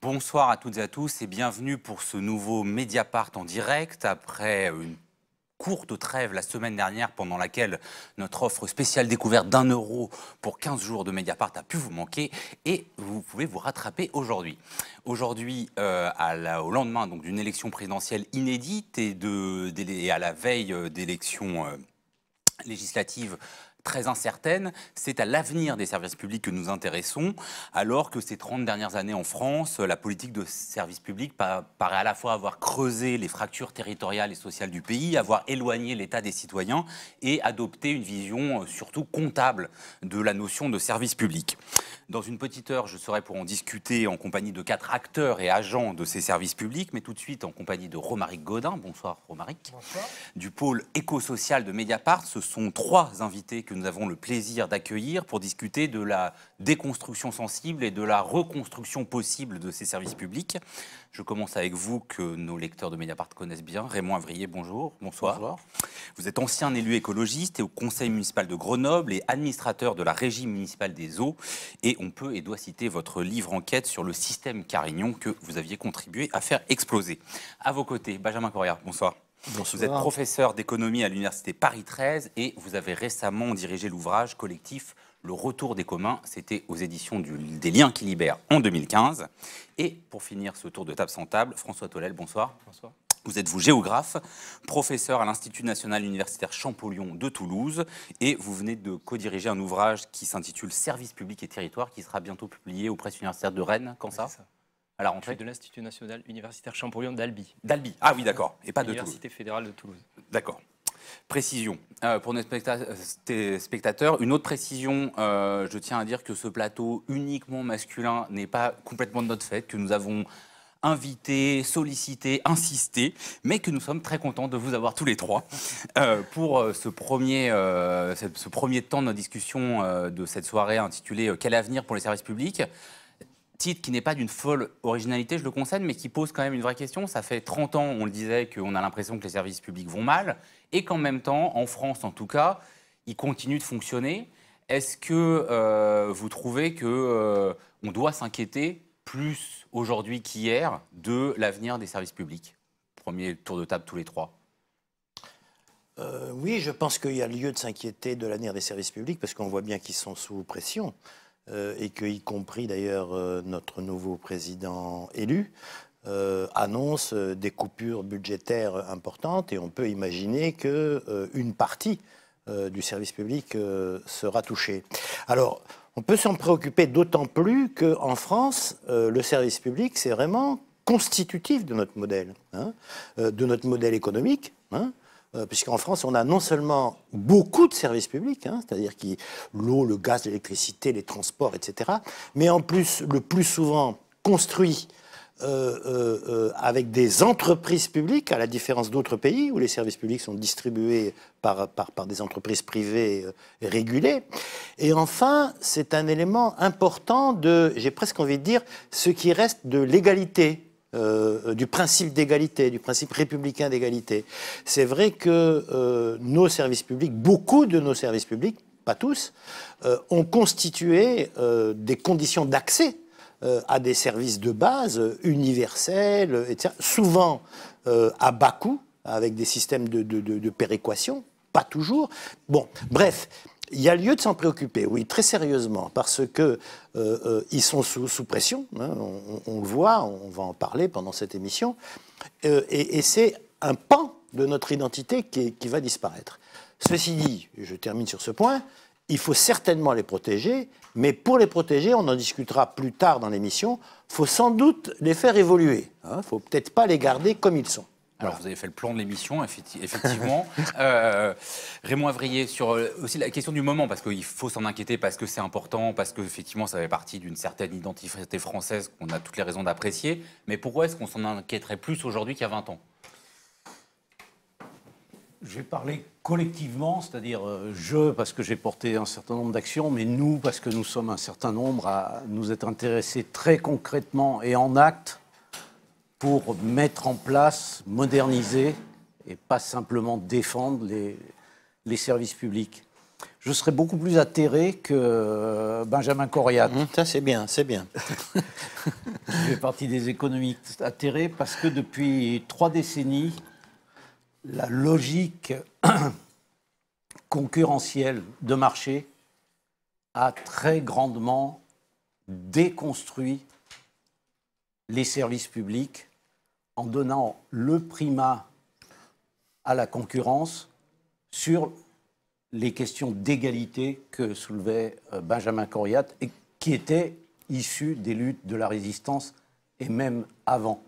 Bonsoir à toutes et à tous et bienvenue pour ce nouveau Mediapart en direct après une courte trêve la semaine dernière pendant laquelle notre offre spéciale découverte d'1 € pour 15 jours de Mediapart a pu vous manquer et vous pouvez vous rattraper aujourd'hui. Aujourd'hui, au lendemain d'une élection présidentielle inédite et à la veille d'élections législatives très incertaine, c'est à l'avenir des services publics que nous intéressons, alors que ces 30 dernières années en France, la politique de services publics paraît à la fois avoir creusé les fractures territoriales et sociales du pays, avoir éloigné l'État des citoyens et adopté une vision surtout comptable de la notion de service public. Dans une petite heure, je serai pour en discuter en compagnie de 4 acteurs et agents de ces services publics, mais tout de suite en compagnie de Romaric Gaudin. Bonsoir Romaric. Bonsoir. Du pôle éco-social de Mediapart. Ce sont 3 invités que nous avons le plaisir d'accueillir pour discuter de la déconstruction sensible et de la reconstruction possible de ces services publics. Je commence avec vous, que nos lecteurs de Mediapart connaissent bien. Raymond Avrier, bonjour. Bonsoir. Bonsoir. Vous êtes ancien élu écologiste et au conseil municipal de Grenoble et administrateur de la régie municipale des eaux. Et on peut et doit citer votre livre enquête sur le système Carignon que vous aviez contribué à faire exploser. À vos côtés, Benjamin Correa, bonsoir. Bonsoir. Vous êtes professeur d'économie à l'université Paris 13 et vous avez récemment dirigé l'ouvrage collectif Le Retour des communs. C'était aux éditions des Liens qui libèrent en 2015. Et pour finir ce tour de table sans table, François Tolel, bonsoir. Bonsoir. Vous êtes géographe, professeur à l'Institut national universitaire Champollion de Toulouse et vous venez de co-diriger un ouvrage qui s'intitule Services publics et territoires qui sera bientôt publié aux presses universitaires de Rennes. Quand ça ? À la rentrée de l'Institut national universitaire Champollion d'Albi. D'Albi, ah oui d'accord, et pas de Toulouse. Université fédérale de Toulouse. D'accord. Précision. Pour nos spectateurs, une autre précision, je tiens à dire que ce plateau uniquement masculin n'est pas complètement de notre fait, que nous avons invité, sollicité, insisté, mais que nous sommes très contents de vous avoir tous les 3 pour ce premier temps de notre discussion de cette soirée intitulée « Quel avenir pour les services publics ?» Titre qui n'est pas d'une folle originalité, je le concède, mais qui pose quand même une vraie question. Ça fait 30 ans, on le disait, qu'on a l'impression que les services publics vont mal, et qu'en même temps, en France en tout cas, ils continuent de fonctionner. Est-ce que vous trouvez qu'on doit s'inquiéter plus aujourd'hui qu'hier de l'avenir des services publics? Premier tour de table tous les 3. Oui, je pense qu'il y a lieu de s'inquiéter de l'avenir des services publics, parce qu'on voit bien qu'ils sont sous pression. Et que, y compris d'ailleurs notre nouveau président élu, annonce des coupures budgétaires importantes et on peut imaginer qu'une partie du service public sera touchée. Alors, on peut s'en préoccuper d'autant plus qu'en France, le service public, c'est vraiment constitutif de notre modèle, de notre modèle économique, puisqu'en France, on a non seulement beaucoup de services publics, c'est-à-dire l'eau, le gaz, l'électricité, les transports, etc., mais en plus, le plus souvent construit avec des entreprises publiques, à la différence d'autres pays où les services publics sont distribués par des entreprises privées régulées. Et enfin, c'est un élément important j'ai presque envie de dire, ce qui reste de l'égalité. Du principe d'égalité, du principe républicain d'égalité. C'est vrai que nos services publics, beaucoup de nos services publics, pas tous, ont constitué des conditions d'accès à des services de base universels, etc., souvent à bas coût, avec des systèmes de péréquation, pas toujours. Bon, bref. Il y a lieu de s'en préoccuper, oui, très sérieusement, parce qu'ils sont sous pression, on le voit, on va en parler pendant cette émission, et c'est un pan de notre identité qui va disparaître. Ceci dit, je termine sur ce point, il faut certainement les protéger, mais pour les protéger, on en discutera plus tard dans l'émission, il faut sans doute les faire évoluer, il ne faut peut-être pas les garder comme ils sont. Alors, vous avez fait le plan de l'émission, effectivement. Raymond Avrier, sur aussi la question du moment, parce qu'il faut s'en inquiéter, parce que c'est important, parce qu'effectivement, ça fait partie d'une certaine identité française qu'on a toutes les raisons d'apprécier. Mais pourquoi est-ce qu'on s'en inquiéterait plus aujourd'hui qu'il y a 20 ans? Je vais parler collectivement, c'est-à-dire je, parce que j'ai porté un certain nombre d'actions, mais nous, parce que nous sommes un certain nombre à nous être intéressés très concrètement et en actes pour mettre en place, moderniser et pas simplement défendre les services publics. Je serais beaucoup plus atterré que Benjamin Coriat. Ça, c'est bien, c'est bien. Je fais partie des économistes atterrés parce que depuis 3 décennies, la logique concurrentielle de marché a très grandement déconstruit les services publics en donnant le primat à la concurrence sur les questions d'égalité que soulevait Benjamin Coriat et qui étaient issues des luttes de la résistance et même avant.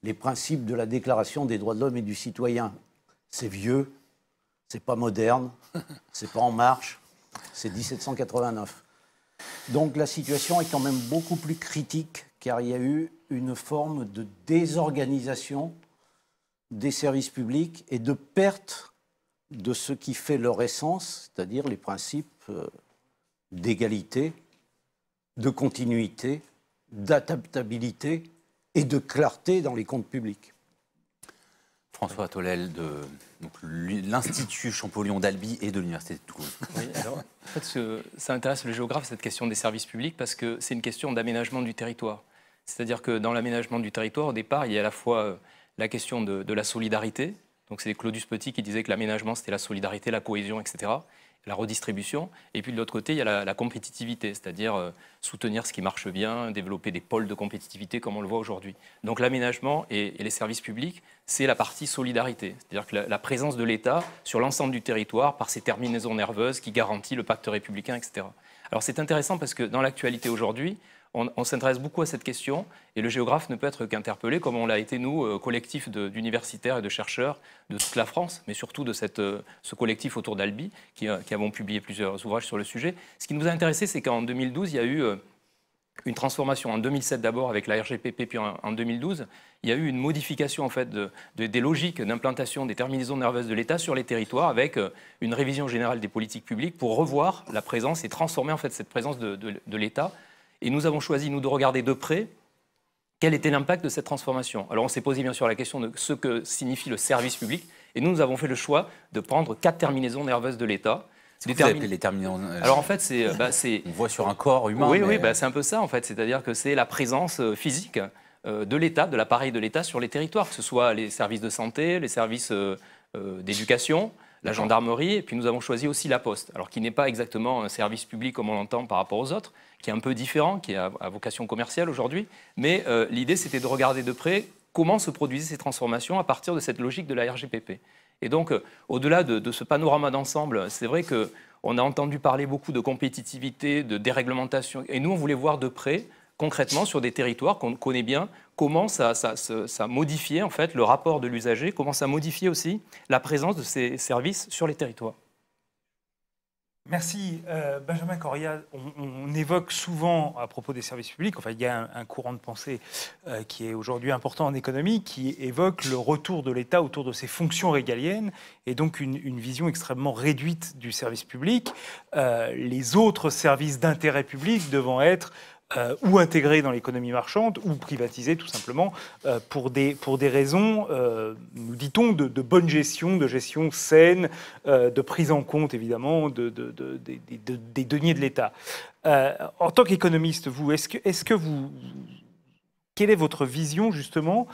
Les principes de la Déclaration des droits de l'homme et du citoyen, c'est vieux, c'est pas moderne, c'est pas en marche, c'est 1789. Donc la situation est quand même beaucoup plus critique car il y a eu une forme de désorganisation des services publics et de perte de ce qui fait leur essence, c'est-à-dire les principes d'égalité, de continuité, d'adaptabilité et de clarté dans les comptes publics. François Tolel de l'Institut Champollion d'Albi et de l'Université de Toulouse. Oui, alors, en fait, ça intéresse le géographe, cette question des services publics, parce que c'est une question d'aménagement du territoire. C'est-à-dire que dans l'aménagement du territoire, au départ, il y a à la fois la question de la solidarité. Donc c'est Claudius Petit qui disait que l'aménagement, c'était la solidarité, la cohésion, etc., la redistribution. Et puis de l'autre côté, il y a la compétitivité, c'est-à-dire soutenir ce qui marche bien, développer des pôles de compétitivité comme on le voit aujourd'hui. Donc l'aménagement et les services publics, c'est la partie solidarité. C'est-à-dire que la présence de l'État sur l'ensemble du territoire, par ses terminaisons nerveuses qui garantit le pacte républicain, etc. Alors c'est intéressant parce que dans l'actualité aujourd'hui, on s'intéresse beaucoup à cette question et le géographe ne peut être qu'interpellé, comme on l'a été, nous, collectif d'universitaires et de chercheurs de toute la France, mais surtout de ce collectif autour d'Albi, qui avons publié plusieurs ouvrages sur le sujet. Ce qui nous a intéressé, c'est qu'en 2012, il y a eu une transformation. En 2007 d'abord avec la RGPP, puis en 2012, il y a eu une modification en fait, des logiques d'implantation des terminaisons nerveuses de l'État sur les territoires avec une révision générale des politiques publiques pour revoir la présence et transformer en fait, cette présence de l'État. Et nous avons choisi, nous, de regarder de près quel était l'impact de cette transformation. Alors on s'est posé bien sûr la question de ce que signifie le service public, et nous avons fait le choix de prendre 4 terminaisons nerveuses de l'État. C'est vous appelez les terminaisons. Alors en fait, c'est... on voit sur un corps humain. Oui, oui, c'est un peu ça en fait, c'est-à-dire que c'est la présence physique de l'État, de l'appareil de l'État sur les territoires, que ce soit les services de santé, les services d'éducation, la gendarmerie, et puis nous avons choisi aussi la Poste, alors qui n'est pas exactement un service public comme on l'entend par rapport aux autres, qui est un peu différent, qui est à vocation commerciale aujourd'hui, mais l'idée c'était de regarder de près comment se produisaient ces transformations à partir de cette logique de la RGPP. Et donc, au-delà de ce panorama d'ensemble, c'est vrai qu'on a entendu parler beaucoup de compétitivité, de déréglementation, et nous on voulait voir de près, concrètement, sur des territoires qu'on connaît bien, comment ça modifiait en fait le rapport de l'usager, comment ça modifiait aussi la présence de ces services sur les territoires. Merci. Benjamin Coriat, on évoque souvent à propos des services publics, enfin il y a un courant de pensée qui est aujourd'hui important en économie, qui évoque le retour de l'État autour de ses fonctions régaliennes et donc une vision extrêmement réduite du service public, les autres services d'intérêt public devant être ou intégrés dans l'économie marchande, ou privatisés tout simplement, pour des raisons, nous dit-on, de bonne gestion, de gestion saine, de prise en compte évidemment des deniers de l'État. En tant qu'économiste, vous, quelle est votre vision justement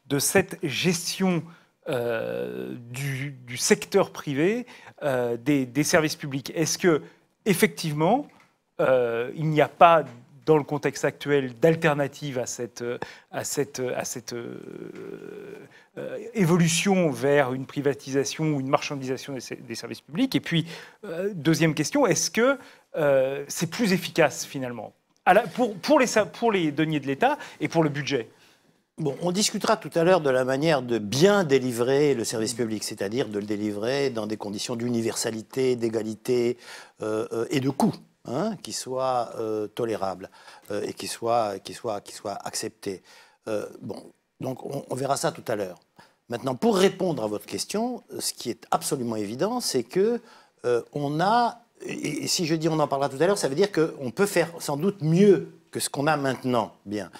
de cette gestion du secteur privé des services publics? Est-ce que effectivement il n'y a pas dans le contexte actuel, d'alternative à cette évolution vers une privatisation ou une marchandisation des services publics? Et puis, deuxième question, est-ce que c'est plus efficace finalement pour les deniers de l'État et pour le budget? Bon, on discutera tout à l'heure de la manière de bien délivrer le service public, c'est-à-dire de le délivrer dans des conditions d'universalité, d'égalité et de coût. Qui soit tolérable et qui soit accepté. Bon, donc on verra ça tout à l'heure. Maintenant, pour répondre à votre question, ce qui est absolument évident, c'est que on a, et si je dis on en parlera tout à l'heure, ça veut dire qu'on peut faire sans doute mieux que ce qu'on a maintenant. Bien.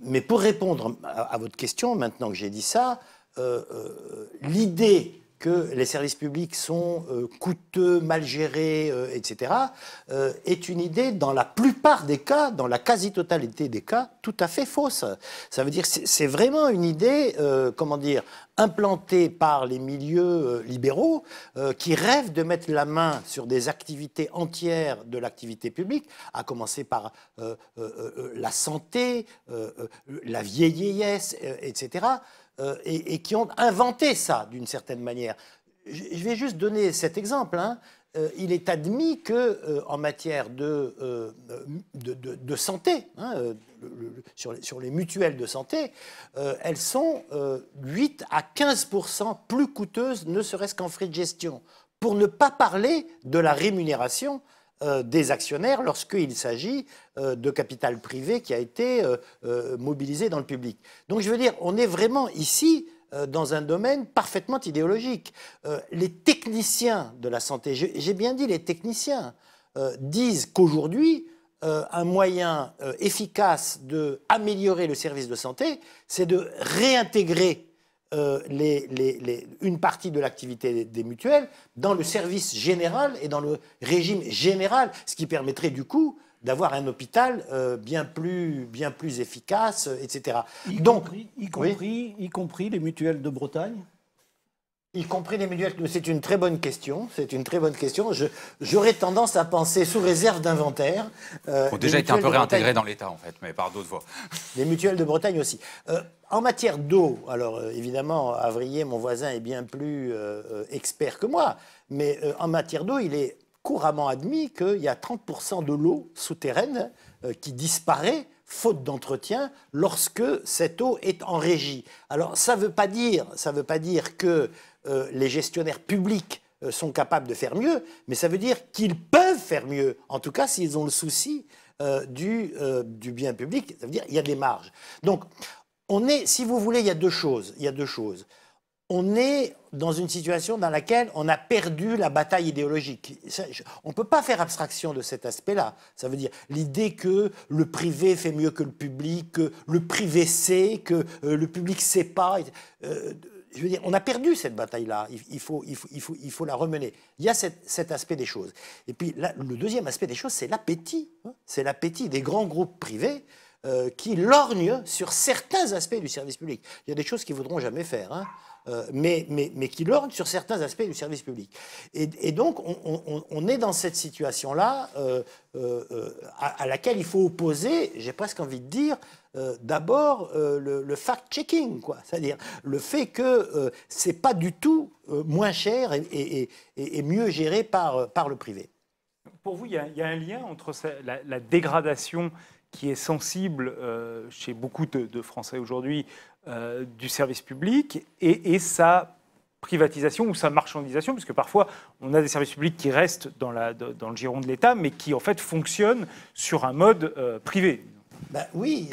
Mais pour répondre à votre question, maintenant que j'ai dit ça, l'idée que les services publics sont coûteux, mal gérés, etc., est une idée, dans la plupart des cas, dans la quasi-totalité des cas, tout à fait fausse. Ça veut dire que c'est vraiment une idée, comment dire, implantée par les milieux libéraux qui rêvent de mettre la main sur des activités entières de l'activité publique, à commencer par la santé, la vieillesse, etc., et qui ont inventé ça d'une certaine manière. Je vais juste donner cet exemple. Hein. Il est admis qu'en matière de santé, hein, sur les mutuelles de santé, elles sont 8 à 15% plus coûteuses, ne serait-ce qu'en frais de gestion, pour ne pas parler de la rémunération des actionnaires lorsqu'il s'agit de capital privé qui a été mobilisé dans le public. Donc je veux dire, on est vraiment ici dans un domaine parfaitement idéologique. Les techniciens de la santé, j'ai bien dit les techniciens, disent qu'aujourd'hui, un moyen efficace d'améliorer le service de santé, c'est de réintégrer une partie de l'activité des mutuelles dans le service général et dans le régime général, ce qui permettrait du coup d'avoir un hôpital bien plus efficace, etc. Y compris les mutuelles de Bretagne? Y compris les mutuelles. C'est une très bonne question. C'est une très bonne question. J'aurais tendance à penser, sous réserve d'inventaire. Ont déjà été un peu réintégrés dans l'État, en fait, mais par d'autres voies. Les mutuelles de Bretagne aussi. En matière d'eau, alors évidemment, Avrier, mon voisin, est bien plus expert que moi, mais en matière d'eau, il est couramment admis qu'il y a 30% de l'eau souterraine qui disparaît faute d'entretien lorsque cette eau est en régie. Alors ça veut pas dire que les gestionnaires publics sont capables de faire mieux, mais ça veut dire qu'ils peuvent faire mieux, en tout cas s'ils ont le souci du bien public. Ça veut dire qu'il y a des marges. Donc on est, si vous voulez, il y a deux choses. On est dans une situation dans laquelle on a perdu la bataille idéologique. On ne peut pas faire abstraction de cet aspect-là. Ça veut dire l'idée que le privé fait mieux que le public, que le privé sait, que le public ne sait pas. Je veux dire, on a perdu cette bataille-là. Il faut la remener. Il y a cet aspect des choses. Et puis là, le deuxième aspect des choses, c'est l'appétit. C'est l'appétit des grands groupes privés qui lorgnent sur certains aspects du service public. Il y a des choses qu'ils ne voudront jamais faire, hein, mais qui lorgnent sur certains aspects du service public. Et donc, on est dans cette situation-là à laquelle il faut opposer, j'ai presque envie de dire, d'abord le fact-checking, quoi. C'est-à-dire le fait que ce n'est pas du tout moins cher et mieux géré par le privé. Pour vous, il y a un lien entre la dégradation qui est sensible chez beaucoup de Français aujourd'hui du service public et sa privatisation ou sa marchandisation, puisque parfois on a des services publics qui restent dans le giron de l'État, mais qui en fait fonctionnent sur un mode privé. Oui,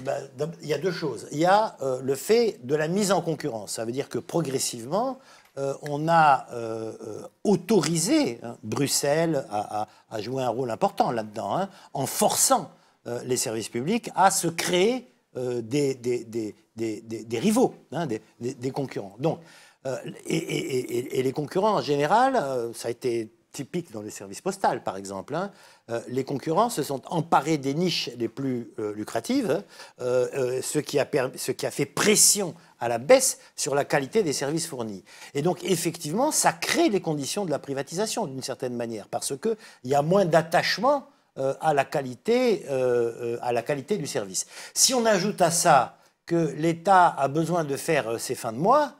il y a deux choses. Il y a le fait de la mise en concurrence. Ça veut dire que progressivement, on a autorisé Bruxelles à jouer un rôle important là-dedans, hein, en forçant les services publics à se créer des rivaux, hein, des concurrents. Donc, et les concurrents, en général, ça a été typique dans les services postaux, par exemple, hein, les concurrents se sont emparés des niches les plus lucratives, ce qui a fait pression à la baisse sur la qualité des services fournis. Et donc, effectivement, ça crée les conditions de la privatisation, d'une certaine manière, parce qu'il y a moins d'attachement à la qualité du service. Si on ajoute à ça que l'État a besoin de faire ses fins de mois,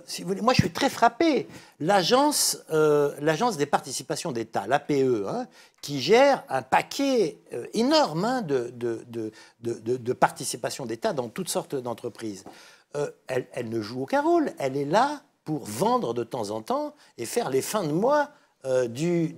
si vous voulez, moi je suis très frappé. L'agence des participations d'État, l'APE, hein, qui gère un paquet énorme, hein, de participations d'État dans toutes sortes d'entreprises, elle ne joue aucun rôle. Elle est là pour vendre de temps en temps et faire les fins de mois du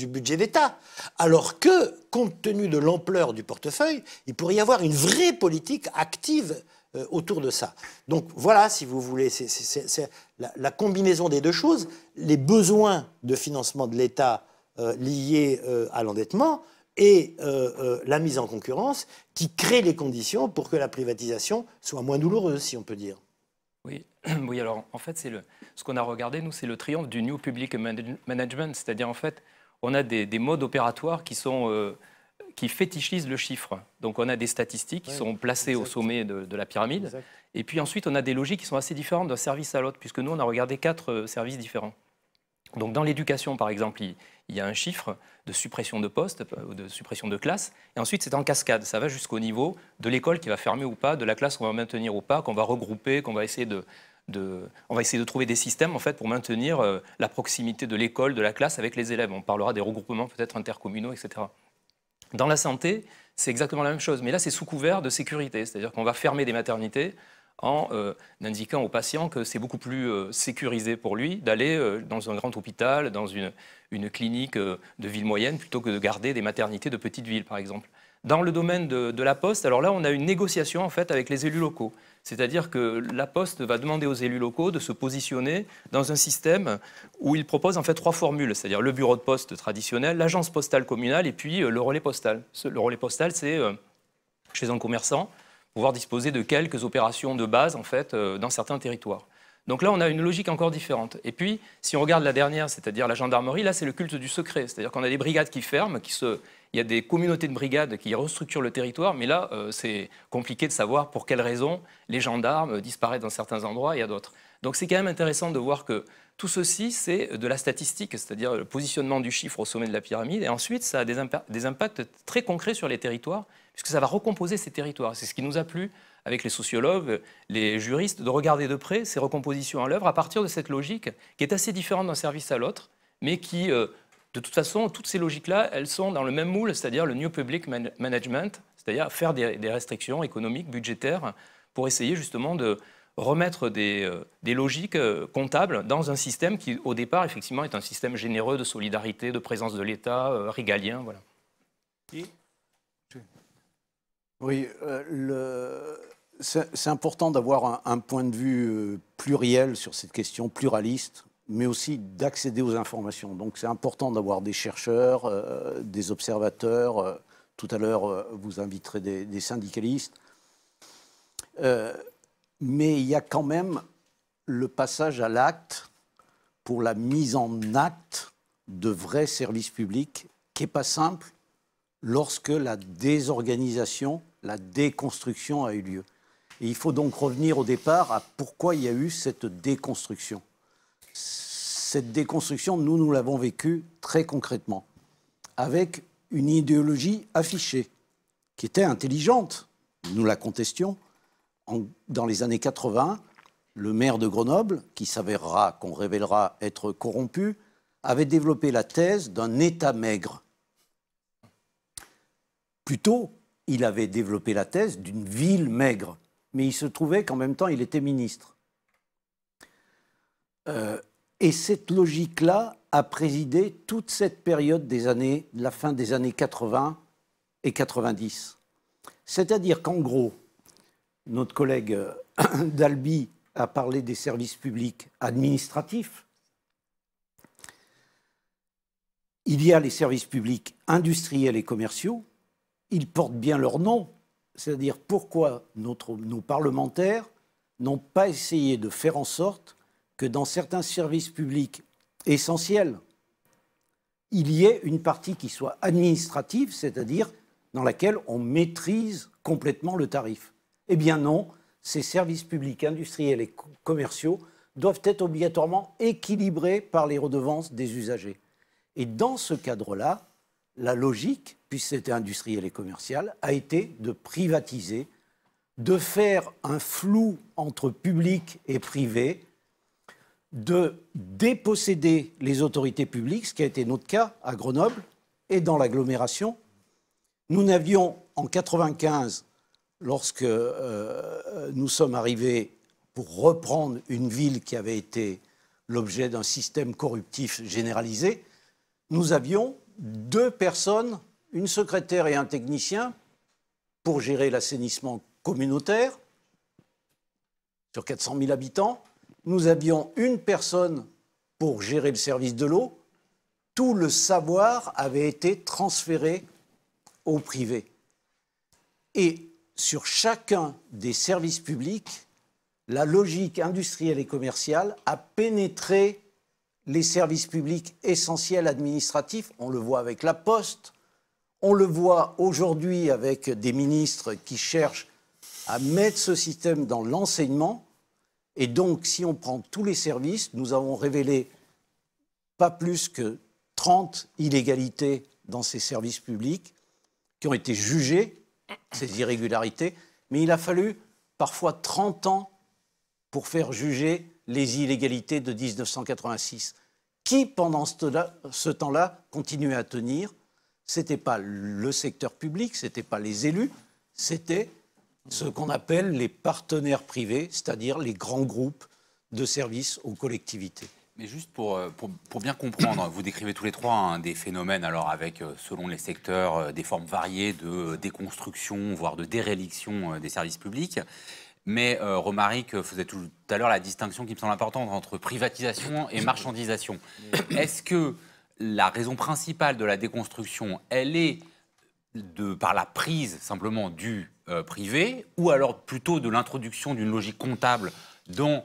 budget d'État. Alors que, compte tenu de l'ampleur du portefeuille, il pourrait y avoir une vraie politique active autour de ça. Donc voilà, si vous voulez, c'est la combinaison des deux choses, les besoins de financement de l'État liés à l'endettement et la mise en concurrence qui crée les conditions pour que la privatisation soit moins douloureuse, si on peut dire. Oui, oui, alors en fait, ce qu'on a regardé, nous, c'est le triomphe du New Public Management, c'est-à-dire en fait, on a des modes opératoires qui fétichisent le chiffre. Donc on a des statistiques qui sont placées au sommet de la pyramide, Exact. et puis ensuite on a des logiques qui sont assez différentes d'un service à l'autre, puisque nous, on a regardé 4 services différents. Donc dans l'éducation, par exemple, il y a un chiffre de suppression de postes ou de suppression de classes, et ensuite c'est en cascade, ça va jusqu'au niveau de l'école qui va fermer ou pas, de la classe qu'on va maintenir ou pas, qu'on va regrouper, qu'on va essayer on va essayer de trouver des systèmes en fait, pour maintenir la proximité de l'école, de la classe avec les élèves. On parlera des regroupements peut-être intercommunaux, etc. Dans la santé, c'est exactement la même chose, mais là c'est sous couvert de sécurité, c'est-à-dire qu'on va fermer des maternités en indiquant au patient que c'est beaucoup plus sécurisé pour lui d'aller dans un grand hôpital, dans une clinique de ville moyenne, plutôt que de garder des maternités de petite ville, par exemple. Dans le domaine de la Poste, alors là, on a une négociation en fait avec les élus locaux. C'est-à-dire que la Poste va demander aux élus locaux de se positionner dans un système où ils proposent en fait 3 formules, c'est-à-dire le bureau de poste traditionnel, l'agence postale communale et puis le relais postal. Le relais postal, c'est chez un commerçant, pouvoir disposer de quelques opérations de base en fait, dans certains territoires. Donc là, on a une logique encore différente. Et puis, si on regarde la dernière, c'est-à-dire la gendarmerie, là, c'est le culte du secret. C'est-à-dire qu'on a des brigades qui ferment, il y a des communautés de brigades qui restructurent le territoire, mais là, c'est compliqué de savoir pour quelles raisons les gendarmes disparaissent dans certains endroits et à d'autres. Donc c'est quand même intéressant de voir que tout ceci, c'est de la statistique, c'est-à-dire le positionnement du chiffre au sommet de la pyramide, et ensuite, ça a des impacts très concrets sur les territoires, puisque ça va recomposer ces territoires. C'est ce qui nous a plu avec les sociologues, les juristes, de regarder de près ces recompositions à l'œuvre à partir de cette logique qui est assez différente d'un service à l'autre, mais qui, de toute façon, toutes ces logiques-là, elles sont dans le même moule, c'est-à-dire le New Public Management, c'est-à-dire faire des restrictions économiques, budgétaires, pour essayer justement de remettre des logiques comptables dans un système qui, au départ, effectivement, est un système généreux de solidarité, de présence de l'État, régalien, voilà. Oui, c'est important d'avoir un point de vue pluriel sur cette question, pluraliste, mais aussi d'accéder aux informations. Donc c'est important d'avoir des chercheurs, des observateurs. Tout à l'heure, vous inviterez des syndicalistes. Mais il y a quand même le passage à l'acte pour la mise en acte de vrais services publics qui n'est pas simple lorsque la désorganisation, la déconstruction a eu lieu. Et il faut donc revenir au départ à pourquoi il y a eu cette déconstruction. Cette déconstruction, nous l'avons vécue très concrètement, avec une idéologie affichée, qui était intelligente. Nous la contestions. Dans les années 80, le maire de Grenoble, qui s'avérera, qu'on révélera être corrompu, avait développé la thèse d'un État maigre. Plutôt, il avait développé la thèse d'une ville maigre. Mais il se trouvait qu'en même temps, il était ministre. Et cette logique-là a présidé toute cette période de la fin des années 80 et 90. C'est-à-dire qu'en gros, notre collègue Dalby a parlé des services publics administratifs. Il y a les services publics industriels et commerciaux. Ils portent bien leur nom. C'est-à-dire pourquoi nos parlementaires n'ont pas essayé de faire en sorte que dans certains services publics essentiels, il y ait une partie qui soit administrative, c'est-à-dire dans laquelle on maîtrise complètement le tarif. Eh bien non, ces services publics industriels et commerciaux doivent être obligatoirement équilibrés par les redevances des usagers. Et dans ce cadre-là, la logique, puisque c'était industriel et commercial, a été de privatiser, de faire un flou entre public et privé, de déposséder les autorités publiques, ce qui a été notre cas à Grenoble et dans l'agglomération. Nous n'avions, en 1995, lorsque nous sommes arrivés pour reprendre une ville qui avait été l'objet d'un système corruptif généralisé, nous avions 2 personnes, une secrétaire et un technicien, pour gérer l'assainissement communautaire sur 400 000 habitants. Nous avions une personne pour gérer le service de l'eau. Tout le savoir avait été transféré au privé. Et sur chacun des services publics, la logique industrielle et commerciale a pénétré les services publics essentiels administratifs. On le voit avec la Poste, on le voit aujourd'hui avec des ministres qui cherchent à mettre ce système dans l'enseignement. Et donc, si on prend tous les services, nous avons révélé pas plus que 30 illégalités dans ces services publics qui ont été jugées, ces irrégularités, mais il a fallu parfois 30 ans pour faire juger les illégalités de 1986. Qui, pendant ce temps-là, continuait à tenir? Ce n'était pas le secteur public, ce n'était pas les élus, c'était ce qu'on appelle les partenaires privés, c'est-à-dire les grands groupes de services aux collectivités. Mais juste pour bien comprendre, vous décrivez tous les trois des phénomènes, alors avec, selon les secteurs, des formes variées de déconstruction, voire de déréliction des services publics. Mais Romaric faisait tout à l'heure la distinction qui me semble importante entre privatisation et marchandisation. Est-ce que la raison principale de la déconstruction, elle est par la prise simplement du privé, ou alors plutôt de l'introduction d'une logique comptable dans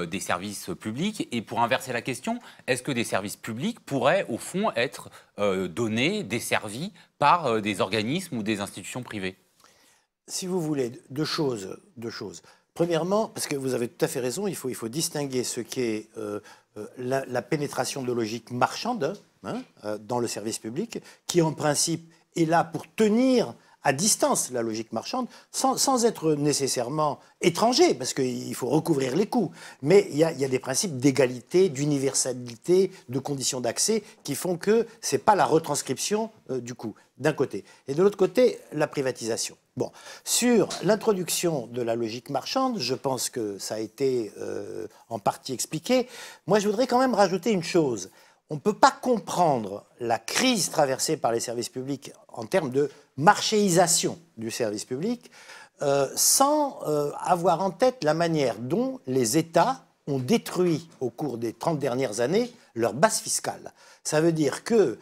des services publics? Et pour inverser la question, est-ce que des services publics pourraient, au fond, être donnés, desservis par des organismes ou des institutions privées? Si vous voulez, deux choses. Premièrement, parce que vous avez tout à fait raison, il faut distinguer ce qu'est la pénétration de logique marchande dans le service public, qui en principe est là pour tenir à distance la logique marchande, sans être nécessairement étranger, parce qu'il faut recouvrir les coûts. Mais il y a des principes d'égalité, d'universalité, de conditions d'accès qui font que ce n'est pas la retranscription du coût, d'un côté. Et de l'autre côté, la privatisation. Bon, sur l'introduction de la logique marchande, je pense que ça a été en partie expliqué. Moi, je voudrais quand même rajouter une chose. On ne peut pas comprendre la crise traversée par les services publics en termes de marchéisation du service public sans avoir en tête la manière dont les États ont détruit au cours des 30 dernières années leur base fiscale. Ça veut dire que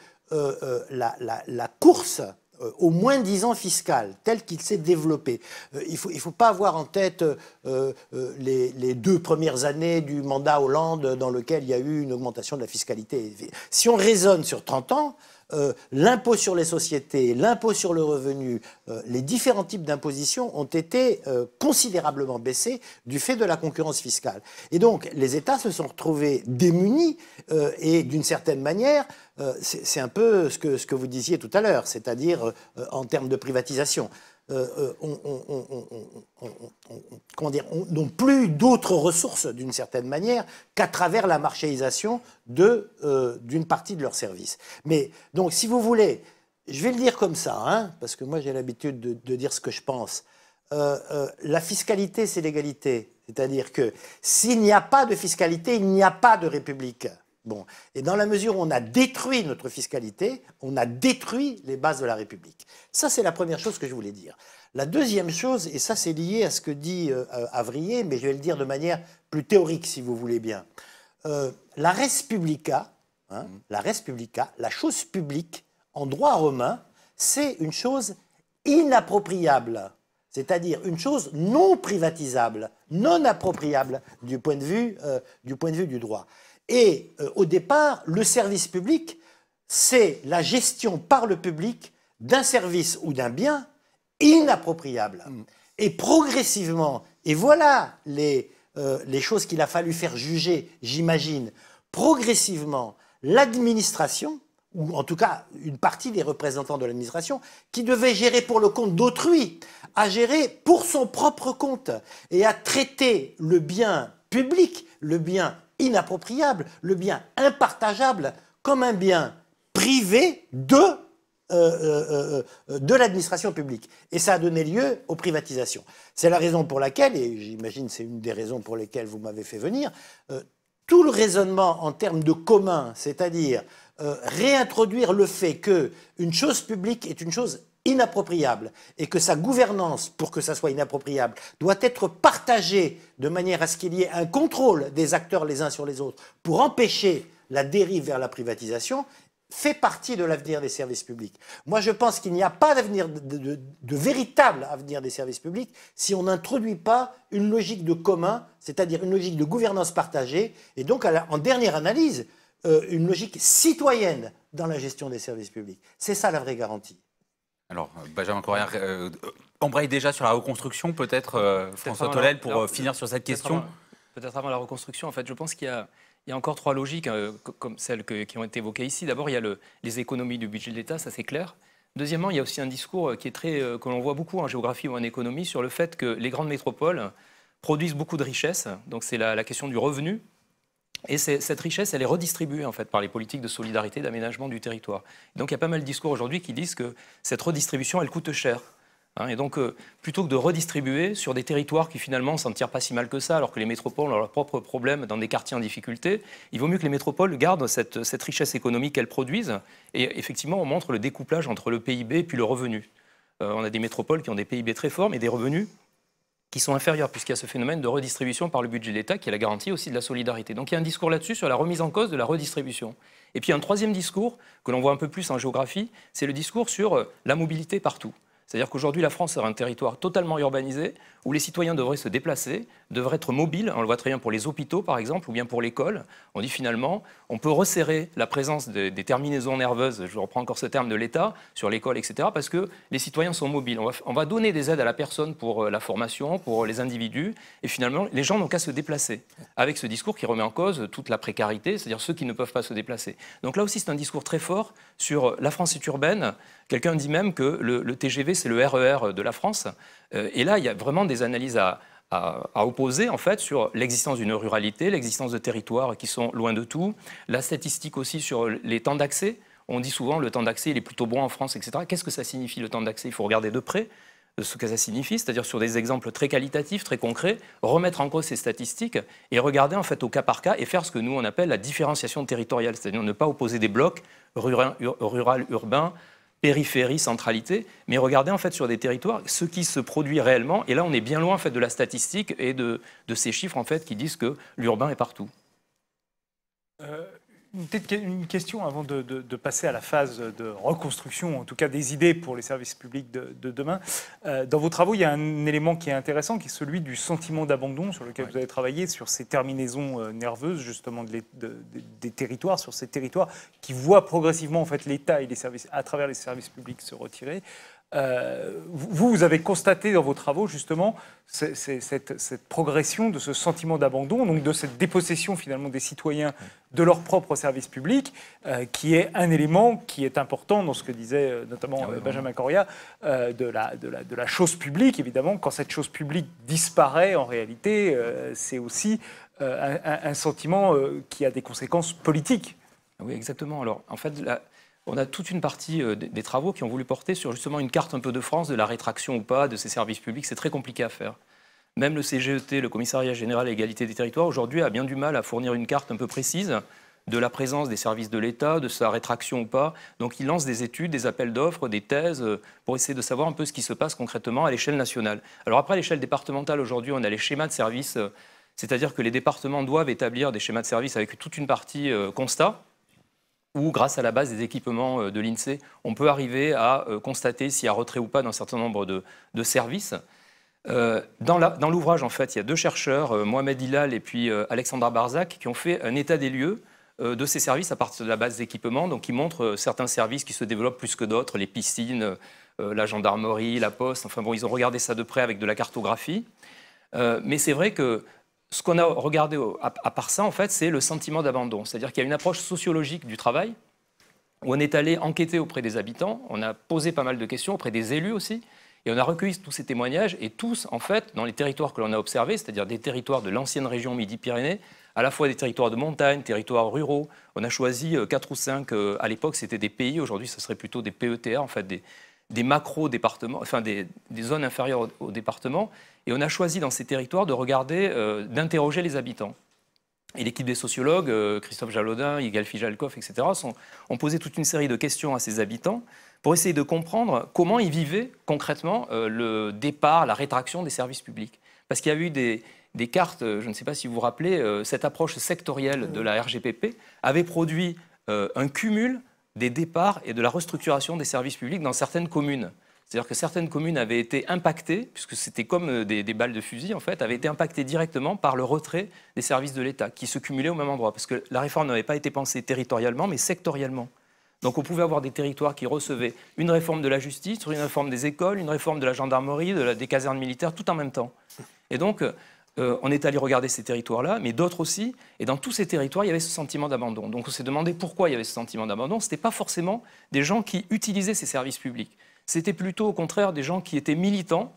la course au moins-disant fiscal tel qu'il s'est développé. Il ne faut pas avoir en tête les 2 premières années du mandat Hollande dans lequel il y a eu une augmentation de la fiscalité. Si on raisonne sur 30 ans, l'impôt sur les sociétés, l'impôt sur le revenu, les différents types d'imposition ont été considérablement baissés du fait de la concurrence fiscale. Et donc, les États se sont retrouvés démunis et d'une certaine manière, c'est un peu ce que vous disiez tout à l'heure, c'est-à-dire en termes de privatisation. Comment dire, n'ont plus d'autres ressources d'une certaine manière qu'à travers la marchéisation d'une partie de leurs services. Mais donc, si vous voulez, je vais le dire comme ça, parce que moi j'ai l'habitude de dire ce que je pense. La fiscalité, c'est l'égalité. C'est-à-dire que s'il n'y a pas de fiscalité, il n'y a pas de république. Bon. Et dans la mesure où on a détruit notre fiscalité, on a détruit les bases de la République. Ça, c'est la première chose que je voulais dire. La deuxième chose, et ça c'est lié à ce que dit Avrier, mais je vais le dire de manière plus théorique si vous voulez bien. La res publica, la chose publique, en droit romain, c'est une chose inappropriable. C'est-à-dire une chose non privatisable, non appropriable du point de vue du droit. Et au départ, le service public, c'est la gestion par le public d'un service ou d'un bien inappropriable. Et progressivement, et voilà les choses qu'il a fallu faire juger, j'imagine, progressivement, l'administration, ou en tout cas une partie des représentants de l'administration, qui devait gérer pour le compte d'autrui, a géré pour son propre compte et a traité le bien public, le bien inappropriable, le bien impartageable, comme un bien privé de l'administration publique. Et ça a donné lieu aux privatisations. C'est la raison pour laquelle, et j'imagine c'est une des raisons pour lesquelles vous m'avez fait venir, tout le raisonnement en termes de commun, c'est-à-dire réintroduire le fait qu'une chose publique est une chose inappropriable et que sa gouvernance, pour que ça soit inappropriable, doit être partagée de manière à ce qu'il y ait un contrôle des acteurs les uns sur les autres pour empêcher la dérive vers la privatisation, fait partie de l'avenir des services publics. Moi, je pense qu'il n'y a pas d'avenir, de véritable avenir des services publics si on n'introduit pas une logique de commun, c'est-à-dire une logique de gouvernance partagée, et donc, en dernière analyse, une logique citoyenne dans la gestion des services publics. C'est ça la vraie garantie. Alors, Benjamin Correa embraye déjà sur la reconstruction, peut-être, François Tolel, pour finir sur cette question. Peut-être avant la reconstruction, en fait, je pense qu'il y a encore 3 logiques, comme celles qui ont été évoquées ici. D'abord, il y a les économies du budget de l'État, ça c'est clair. Deuxièmement, il y a aussi un discours qui est que l'on voit beaucoup en géographie ou en économie sur le fait que les grandes métropoles produisent beaucoup de richesses. Donc c'est la question du revenu. Et cette richesse, elle est redistribuée en fait par les politiques de solidarité, d'aménagement du territoire. Donc il y a pas mal de discours aujourd'hui qui disent que cette redistribution, elle coûte cher. Et donc, plutôt que de redistribuer sur des territoires qui finalement ne s'en tirent pas si mal que ça, alors que les métropoles ont leurs propres problèmes dans des quartiers en difficulté, il vaut mieux que les métropoles gardent cette richesse économique qu'elles produisent. Et effectivement, on montre le découplage entre le PIB et puis le revenu. On a des métropoles qui ont des PIB très forts, mais des revenus qui sont inférieurs, puisqu'il y a ce phénomène de redistribution par le budget de l'État qui est la garantie aussi de la solidarité. Donc il y a un discours là-dessus sur la remise en cause de la redistribution. Et puis un troisième discours, que l'on voit un peu plus en géographie, c'est le discours sur la mobilité partout. C'est-à-dire qu'aujourd'hui, la France est un territoire totalement urbanisé, où les citoyens devraient se déplacer, devraient être mobiles. On le voit très bien pour les hôpitaux, par exemple, ou bien pour l'école. On dit finalement, on peut resserrer la présence des terminaisons nerveuses, je reprends encore ce terme de l'État, sur l'école, etc., parce que les citoyens sont mobiles. On va donner des aides à la personne pour la formation, pour les individus, et finalement, les gens n'ont qu'à se déplacer, avec ce discours qui remet en cause toute la précarité, c'est-à-dire ceux qui ne peuvent pas se déplacer. Donc là aussi, c'est un discours très fort sur la France est urbaine. Quelqu'un dit même que le TGV, c'est le RER de la France. Et là, il y a vraiment des analyses à opposer en fait sur l'existence d'une ruralité, l'existence de territoires qui sont loin de tout, la statistique aussi sur les temps d'accès. On dit souvent le temps d'accès il est plutôt bon en France, etc. Qu'est-ce que ça signifie le temps d'accès? Il faut regarder de près ce que ça signifie, c'est-à-dire sur des exemples très qualitatifs, très concrets, remettre en cause ces statistiques et regarder en fait au cas par cas et faire ce que nous on appelle la différenciation territoriale, c'est-à-dire ne pas opposer des blocs rural, urbain, périphérie, centralité, mais regardez en fait sur des territoires ce qui se produit réellement. Et là, on est bien loin en fait de la statistique et de ces chiffres en fait qui disent que l'urbain est partout. Peut-être une question avant de passer à la phase de reconstruction, en tout cas des idées pour les services publics de demain. Dans vos travaux, il y a un élément qui est intéressant, qui est celui du sentiment d'abandon, sur lequel vous avez travaillé, sur ces terminaisons nerveuses, justement, des territoires, sur ces territoires qui voient progressivement en fait, l'État et les services, à travers les services publics se retirer. Vous avez constaté dans vos travaux justement cette progression de ce sentiment d'abandon, donc de cette dépossession finalement des citoyens de leur propre service public, qui est un élément qui est important dans ce que disait notamment Benjamin Correa, de la chose publique. Évidemment, quand cette chose publique disparaît, en réalité, c'est aussi un sentiment qui a des conséquences politiques. Oui, exactement. Alors, en fait, on a toute une partie des travaux qui ont voulu porter sur justement une carte un peu de France, de la rétraction ou pas de ces services publics. C'est très compliqué à faire. Même le CGET, le Commissariat général à l'égalité des territoires, aujourd'hui a bien du mal à fournir une carte un peu précise de la présence des services de l'État, de sa rétraction ou pas. Donc il lance des études, des appels d'offres, des thèses pour essayer de savoir un peu ce qui se passe concrètement à l'échelle nationale. Alors après, à l'échelle départementale, aujourd'hui, on a les schémas de services, c'est-à-dire que les départements doivent établir des schémas de services avec toute une partie constat, où, grâce à la base des équipements de l'INSEE, on peut arriver à constater s'il y a retrait ou pas d'un certain nombre de services. Dans l'ouvrage, en fait, il y a 2 chercheurs, Mohamed Hilal et puis Alexandra Barzac, qui ont fait un état des lieux de ces services à partir de la base d'équipements, donc qui montrent certains services qui se développent plus que d'autres, les piscines, la gendarmerie, la poste, enfin bon, ils ont regardé ça de près avec de la cartographie. Mais c'est vrai que ce qu'on a regardé à part ça, en fait, c'est le sentiment d'abandon. C'est-à-dire qu'il y a une approche sociologique du travail, où on est allé enquêter auprès des habitants, on a posé pas mal de questions auprès des élus aussi, et on a recueilli tous ces témoignages, et tous, en fait, dans les territoires que l'on a observés, c'est-à-dire des territoires de l'ancienne région Midi-Pyrénées, à la fois des territoires de montagne, territoires ruraux. On a choisi 4 ou 5, à l'époque c'était des pays, aujourd'hui ce serait plutôt des PETA, en fait, des macro-départements, enfin des zones inférieures au département. Et on a choisi dans ces territoires de regarder, d'interroger les habitants. Et l'équipe des sociologues, Christophe Jalodin, Yigal Fijalkov, etc., ont posé toute une série de questions à ces habitants pour essayer de comprendre comment ils vivaient concrètement le départ, la rétraction des services publics. Parce qu'il y a eu des cartes, je ne sais pas si vous vous rappelez, cette approche sectorielle de la RGPP avait produit un cumul des départs et de la restructuration des services publics dans certaines communes. C'est-à-dire que certaines communes avaient été impactées, puisque c'était comme des balles de fusil, en fait, avaient été impactées directement par le retrait des services de l'État, qui se cumulaient au même endroit. Parce que la réforme n'avait pas été pensée territorialement, mais sectoriellement. Donc on pouvait avoir des territoires qui recevaient une réforme de la justice, une réforme des écoles, une réforme de la gendarmerie, des casernes militaires, tout en même temps. Et donc, on est allé regarder ces territoires-là, mais d'autres aussi. Et dans tous ces territoires, il y avait ce sentiment d'abandon. Donc on s'est demandé pourquoi il y avait ce sentiment d'abandon. Ce n'était pas forcément des gens qui utilisaient ces services publics. C'était plutôt au contraire des gens qui étaient militants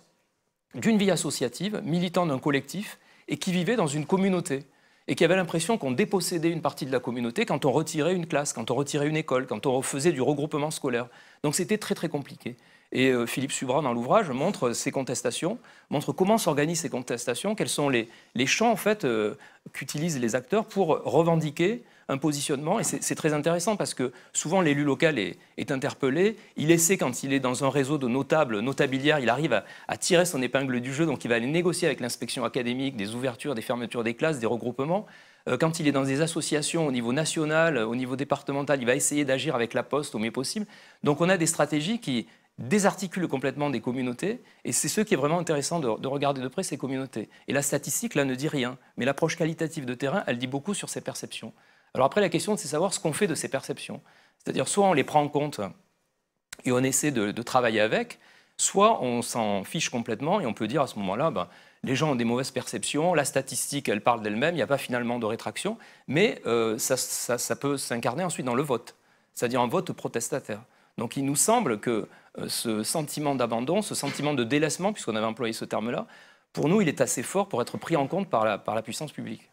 d'une vie associative, militants d'un collectif, et qui vivaient dans une communauté, et qui avaient l'impression qu'on dépossédait une partie de la communauté quand on retirait une classe, quand on retirait une école, quand on faisait du regroupement scolaire. Donc c'était très très compliqué. Et Philippe Subra, dans l'ouvrage, montre ces contestations, montre comment s'organisent ces contestations, quels sont les champs en fait, qu'utilisent les acteurs pour revendiquer un positionnement. Et c'est très intéressant parce que souvent l'élu local est interpellé, il essaie, quand il est dans un réseau de notables, notabilières, il arrive à tirer son épingle du jeu, donc il va aller négocier avec l'inspection académique des ouvertures, des fermetures des classes, des regroupements. Quand il est dans des associations au niveau national, au niveau départemental, il va essayer d'agir avec la Poste au mieux possible. Donc on a des stratégies qui désarticulent complètement des communautés, et c'est ce qui est vraiment intéressant de regarder de près ces communautés. Et la statistique, là, ne dit rien, mais l'approche qualitative de terrain, elle dit beaucoup sur ces perceptions. Alors après, la question, c'est de savoir ce qu'on fait de ces perceptions. C'est-à-dire, soit on les prend en compte et on essaie de travailler avec, soit on s'en fiche complètement et on peut dire à ce moment-là, les gens ont des mauvaises perceptions, la statistique, elle parle d'elle-même, il n'y a pas finalement de rétraction, mais ça peut s'incarner ensuite dans le vote, c'est-à-dire un vote protestataire. Donc il nous semble que ce sentiment d'abandon, ce sentiment de délaissement, puisqu'on avait employé ce terme-là, pour nous, il est assez fort pour être pris en compte par la puissance publique.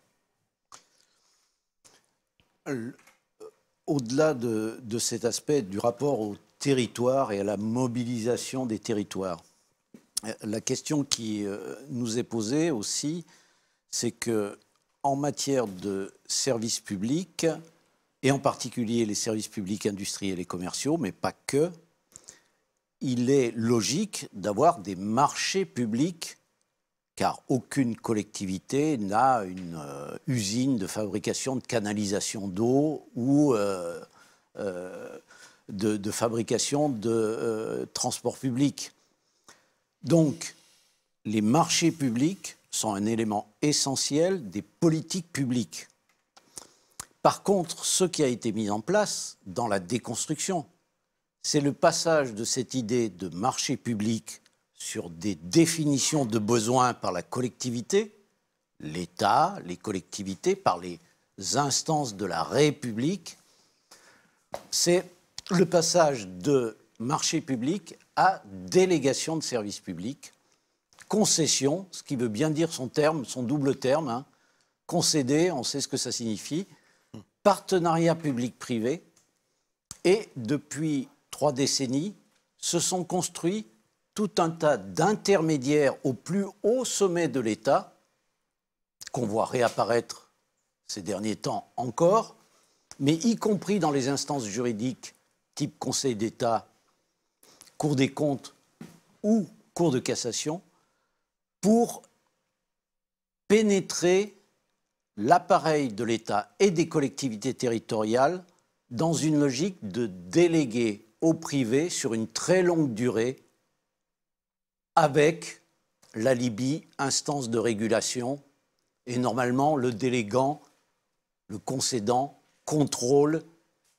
Au-delà de cet aspect du rapport au territoire et à la mobilisation des territoires, la question qui nous est posée aussi, c'est qu'en matière de services publics, et en particulier les services publics industriels et commerciaux, mais pas que, il est logique d'avoir des marchés publics, car aucune collectivité n'a une usine de fabrication de canalisation d'eau ou de fabrication de transport public. Donc, les marchés publics sont un élément essentiel des politiques publiques. Par contre, ce qui a été mis en place dans la déconstruction, c'est le passage de cette idée de marché public sur des définitions de besoins par la collectivité, l'État, les collectivités, par les instances de la République. C'est le passage de marché public à délégation de services publics, concession, ce qui veut bien dire son terme, son double terme, hein. Concéder, on sait ce que ça signifie, partenariat public-privé, et depuis 3 décennies, se sont construits tout un tas d'intermédiaires au plus haut sommet de l'État, qu'on voit réapparaître ces derniers temps encore, mais y compris dans les instances juridiques type Conseil d'État, Cour des comptes ou Cour de cassation, pour pénétrer l'appareil de l'État et des collectivités territoriales dans une logique de déléguer au privé sur une très longue durée avec l'alibi instance de régulation et normalement le délégant, le concédant, contrôle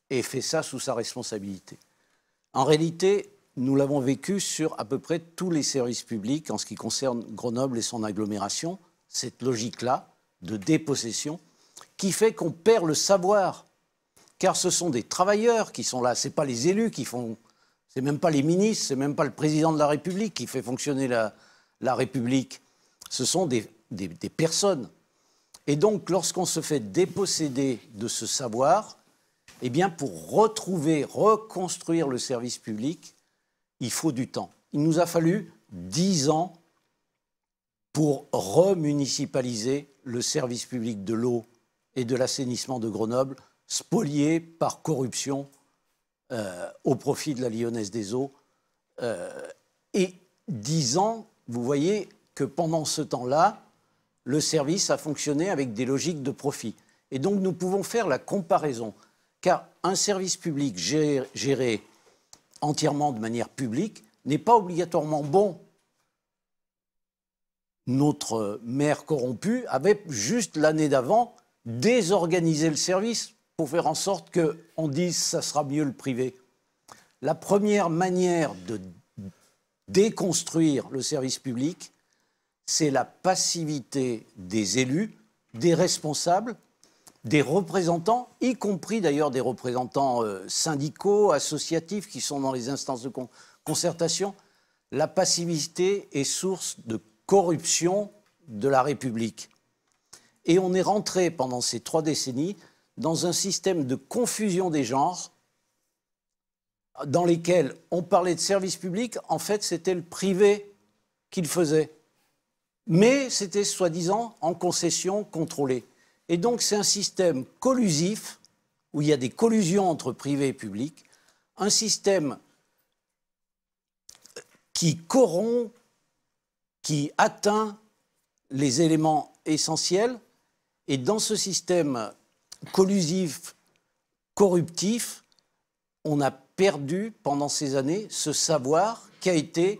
et fait ça sous sa responsabilité. En réalité, nous l'avons vécu sur à peu près tous les services publics en ce qui concerne Grenoble et son agglomération, cette logique-là de dépossession qui fait qu'on perd le savoir, car ce sont des travailleurs qui sont là, ce n'est pas les élus qui font, c'est même pas les ministres, c'est même pas le président de la République qui fait fonctionner la République, ce sont des personnes. Et donc, lorsqu'on se fait déposséder de ce savoir, eh bien, pour retrouver, reconstruire le service public, il faut du temps. Il nous a fallu 10 ans pour remunicipaliser le service public de l'eau et de l'assainissement de Grenoble, spolié par corruption au profit de la Lyonnaise des Eaux. Et 10 ans, vous voyez que pendant ce temps-là, le service a fonctionné avec des logiques de profit. Et donc nous pouvons faire la comparaison. car un service public géré entièrement de manière publique n'est pas obligatoirement bon. Notre maire corrompu avait juste l'année d'avant désorganisé le service pour faire en sorte qu'on dise que ça sera mieux le privé. La première manière de déconstruire le service public, c'est la passivité des élus, des responsables, des représentants, y compris d'ailleurs des représentants syndicaux, associatifs qui sont dans les instances de concertation. La passivité est source de corruption de la République. Et on est rentré pendant ces 3 décennies dans un système de confusion des genres dans lesquels on parlait de service public, en fait c'était le privé qui le faisait. Mais c'était soi-disant en concession contrôlée. Et donc c'est un système collusif, où il y a des collusions entre privé et public, un système qui corrompt, qui atteint les éléments essentiels. Et dans ce système collusif, corruptif, on a perdu pendant ces années ce savoir qui a été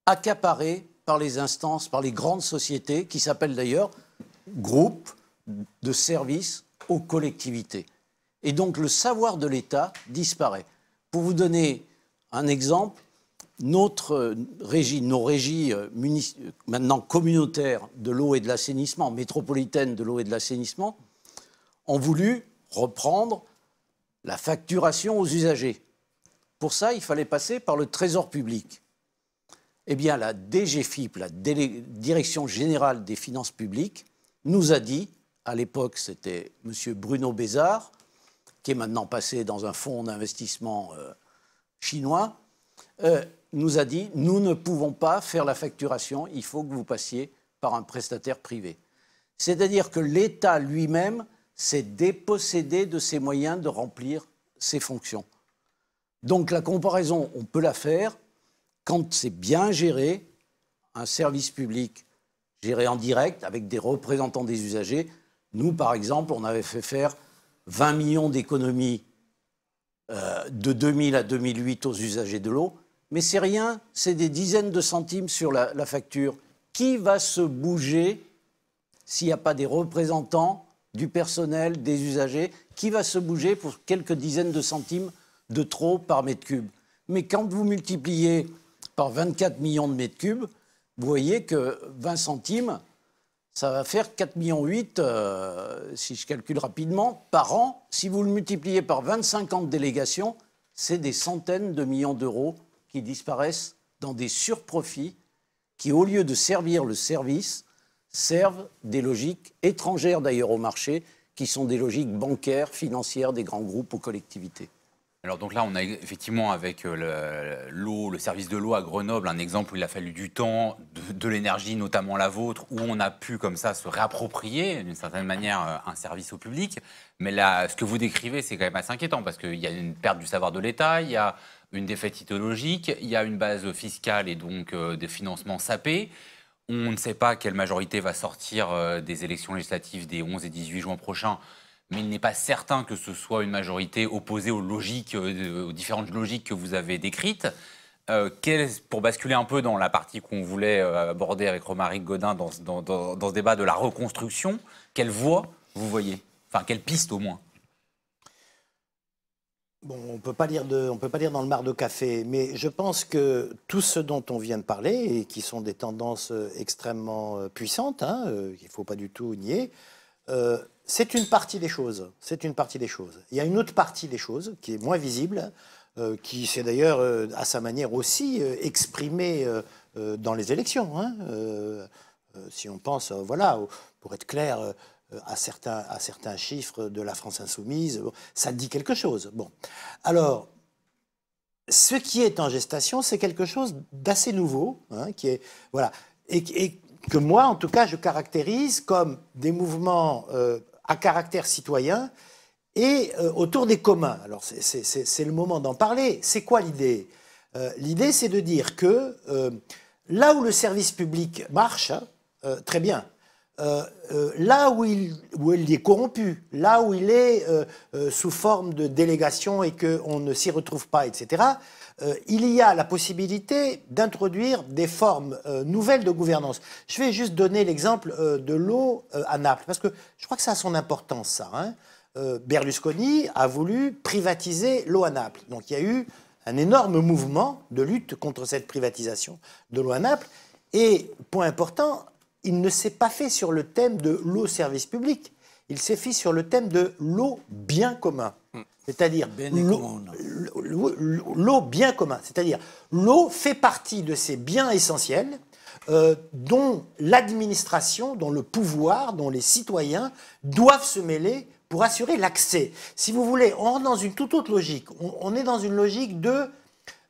accaparé par les instances, par les grandes sociétés, qui s'appellent d'ailleurs groupes de services aux collectivités. Et donc le savoir de l'État disparaît. Pour vous donner un exemple, nos régies maintenant communautaires de l'eau et de l'assainissement, métropolitaines de l'eau et de l'assainissement, ont voulu reprendre la facturation aux usagers. Pour ça, il fallait passer par le Trésor public. Eh bien, la DGFiP, la Direction générale des finances publiques, nous a dit, à l'époque c'était M. Bruno Bézard, qui est maintenant passé dans un fonds d'investissement chinois, nous a dit, nous ne pouvons pas faire la facturation, il faut que vous passiez par un prestataire privé. C'est-à-dire que l'État lui-même s'est dépossédé de ses moyens de remplir ses fonctions. Donc la comparaison, on peut la faire quand c'est bien géré, un service public géré en direct avec des représentants des usagers. Nous, par exemple, on avait fait faire 20 millions d'économies de 2000 à 2008 aux usagers de l'eau. Mais c'est rien, c'est des dizaines de centimes sur la facture. Qui va se bouger s'il n'y a pas des représentants du personnel, des usagers? Qui va se bouger pour quelques dizaines de centimes de trop par mètre cube? Mais quand vous multipliez par 24 millions de mètres cubes, vous voyez que 20 centimes, ça va faire 4,8 millions, si je calcule rapidement, par an. Si vous le multipliez par 25 ans de délégation, c'est des centaines de millions d'euros qui disparaissent dans des surprofits qui, au lieu de servir le service, servent des logiques étrangères d'ailleurs au marché, qui sont des logiques bancaires, financières des grands groupes aux collectivités. Alors donc là, on a effectivement avec l'eau, le service de l'eau à Grenoble, un exemple où il a fallu du temps, de l'énergie, notamment la vôtre, où on a pu comme ça se réapproprier d'une certaine manière un service au public. Mais là, ce que vous décrivez, c'est quand même assez inquiétant parce qu'il y a une perte du savoir de l'État, il y a une défaite idéologique, il y a une base fiscale et donc des financements sapés. On ne sait pas quelle majorité va sortir des élections législatives des 11 et 18 juin prochains. Mais il n'est pas certain que ce soit une majorité opposée aux logiques, aux différentes logiques que vous avez décrites. Pour basculer un peu dans la partie qu'on voulait aborder avec Romaric Gaudin dans ce débat de la reconstruction, quelle voie vous voyez? Enfin, quelle piste au moins? Bon, on ne peut pas lire dans le mar de café, mais je pense que tout ce dont on vient de parler, et qui sont des tendances extrêmement puissantes, qu'il ne faut pas du tout nier, c'est une partie des choses. C'est une partie des choses. Il y a une autre partie des choses qui est moins visible, qui s'est d'ailleurs à sa manière aussi exprimée dans les élections. Si on pense, voilà, pour être clair, à certains chiffres de la France insoumise, ça dit quelque chose. Bon, alors, ce qui est en gestation, c'est quelque chose d'assez nouveau, qui est voilà, et que moi, en tout cas, je caractérise comme des mouvements à caractère citoyen et autour des communs. Alors, c'est le moment d'en parler. C'est quoi l'idée? L'idée, c'est de dire que là où le service public marche, très bien, là où il est corrompu, là où il est sous forme de délégation et qu'on ne s'y retrouve pas, etc., il y a la possibilité d'introduire des formes nouvelles de gouvernance. Je vais juste donner l'exemple de l'eau à Naples, parce que je crois que ça a son importance, ça. Hein. Berlusconi a voulu privatiser l'eau à Naples. Donc il y a eu un énorme mouvement de lutte contre cette privatisation de l'eau à Naples. Et, point important, il ne s'est pas fait sur le thème de l'eau service public. Il s'est fait sur le thème de l'eau bien commun. C'est-à-dire l'eau bien commun. C'est-à-dire l'eau fait partie de ces biens essentiels dont l'administration, dont le pouvoir, dont les citoyens doivent se mêler pour assurer l'accès. Si vous voulez, on rentre dans une toute autre logique. On est dans une logique de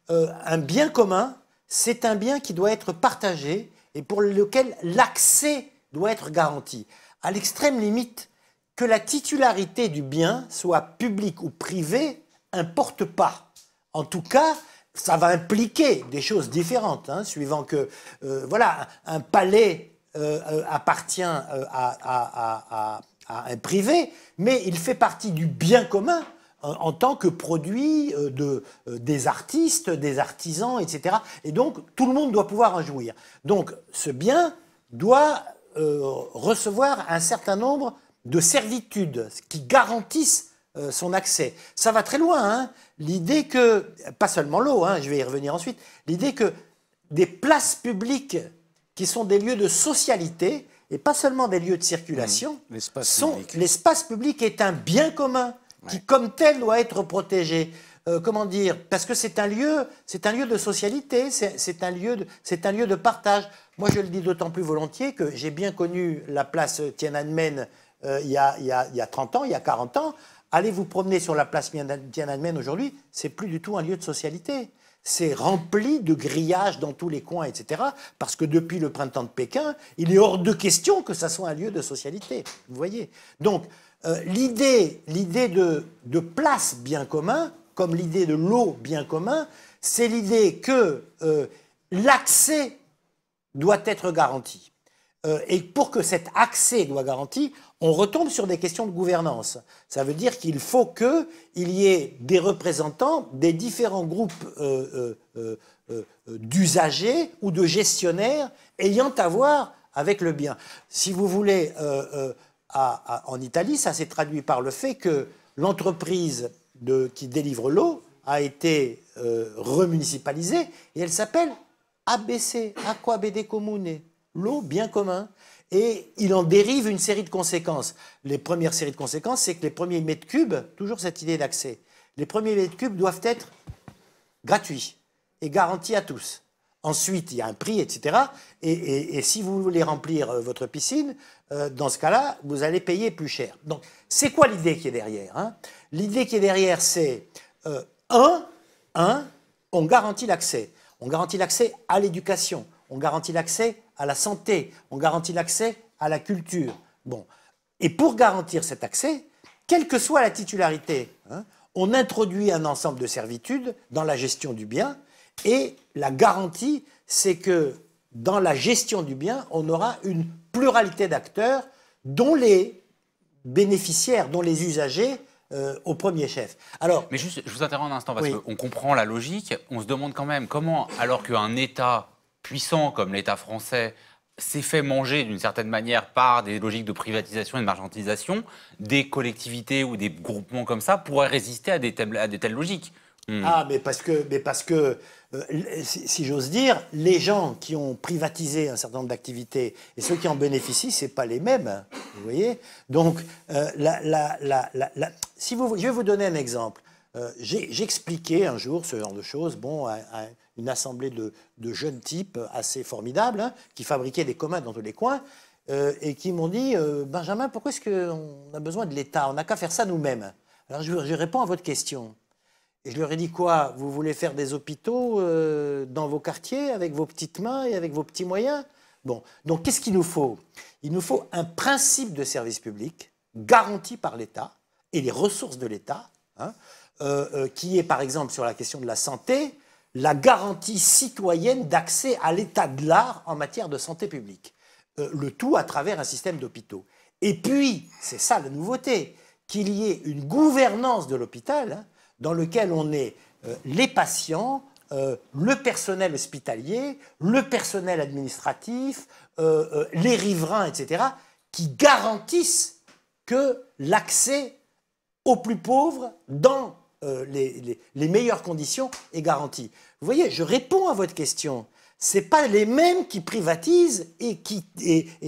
un bien commun, c'est un bien qui doit être partagé et pour lequel l'accès doit être garanti. À l'extrême limite, que la titularité du bien soit publique ou privée importe pas. En tout cas, ça va impliquer des choses différentes, hein, suivant que voilà, un palais appartient à un privé, mais il fait partie du bien commun en tant que produit des artistes, des artisans, etc. Et donc, tout le monde doit pouvoir en jouir. Donc, ce bien doit recevoir un certain nombre de servitudes qui garantissent son accès. Ça va très loin, hein. L'idée que, pas seulement l'eau, hein, je vais y revenir ensuite, l'idée que des places publiques qui sont des lieux de socialité, et pas seulement des lieux de circulation, l'espace public est un bien commun qui, comme tel, doit être protégé. Comment dire? Parce que c'est un lieu de socialité, c'est un lieu de partage. Moi, je le dis d'autant plus volontiers que j'ai bien connu la place Tiananmen il y a 30 ans, il y a 40 ans. Allez vous promener sur la place Tiananmen aujourd'hui, c'est plus du tout un lieu de socialité. C'est rempli de grillages dans tous les coins, etc. Parce que depuis le printemps de Pékin, il est hors de question que ça soit un lieu de socialité. Vous voyez? Donc, l'idée de place bien commun, comme l'idée de l'eau bien commun, c'est l'idée que l'accès doit être garanti. Et pour que cet accès soit garanti, on retombe sur des questions de gouvernance. Ça veut dire qu'il faut qu'il y ait des représentants des différents groupes d'usagers ou de gestionnaires ayant à voir avec le bien. Si vous voulez, en Italie, ça s'est traduit par le fait que l'entreprise qui délivre l'eau a été remunicipalisée et elle s'appelle ABC, Acqua Bene Comune, l'eau bien commun. Et il en dérive une série de conséquences. Les premières séries de conséquences, c'est que les premiers mètres cubes, toujours cette idée d'accès, les premiers mètres cubes doivent être gratuits et garantis à tous. Ensuite, il y a un prix, etc. Et si vous voulez remplir votre piscine, dans ce cas-là, vous allez payer plus cher. Donc, c'est quoi l'idée qui est derrière, hein? L'idée qui est derrière, c'est on garantit l'accès. On garantit l'accès à l'éducation. On garantit l'accès à la santé, on garantit l'accès à la culture. Bon. Et pour garantir cet accès, quelle que soit la titularité, hein, on introduit un ensemble de servitudes dans la gestion du bien, et la garantie, c'est que dans la gestion du bien, on aura une pluralité d'acteurs dont les bénéficiaires, dont les usagers, au premier chef. Alors, mais juste, je vous interromps un instant, parce oui. qu'on comprend la logique, on se demande quand même comment, alors qu'un État puissant comme l'État français s'est fait manger d'une certaine manière par des logiques de privatisation et de marchandisation, des collectivités ou des groupements comme ça pourraient résister à des telles logiques. Ah, mais parce que si j'ose dire, les gens qui ont privatisé un certain nombre d'activités et ceux qui en bénéficient, c'est pas les mêmes, vous voyez. Donc, je vais vous donner un exemple. J'ai expliqué un jour ce genre de choses, bon, à une assemblée de jeunes types assez formidables, hein, qui fabriquaient des communs dans tous les coins, et qui m'ont dit Benjamin, pourquoi est-ce qu'on a besoin de l'État? On n'a qu'à faire ça nous-mêmes. Alors je réponds à votre question. Et je leur ai dit quoi? Vous voulez faire des hôpitaux dans vos quartiers avec vos petites mains et avec vos petits moyens? Bon, donc qu'est-ce qu'il nous faut? Il nous faut un principe de service public garanti par l'État et les ressources de l'État, hein, qui est par exemple sur la question de la santé, la garantie citoyenne d'accès à l'état de l'art en matière de santé publique. le tout à travers un système d'hôpitaux. Et puis, c'est ça la nouveauté, qu'il y ait une gouvernance de l'hôpital, hein, dans lequel on ait les patients, le personnel hospitalier, le personnel administratif, les riverains, etc., qui garantissent que l'accès aux plus pauvres dans les meilleures conditions est garanti. Vous voyez, je réponds à votre question. Ce n'est pas les mêmes qui privatisent et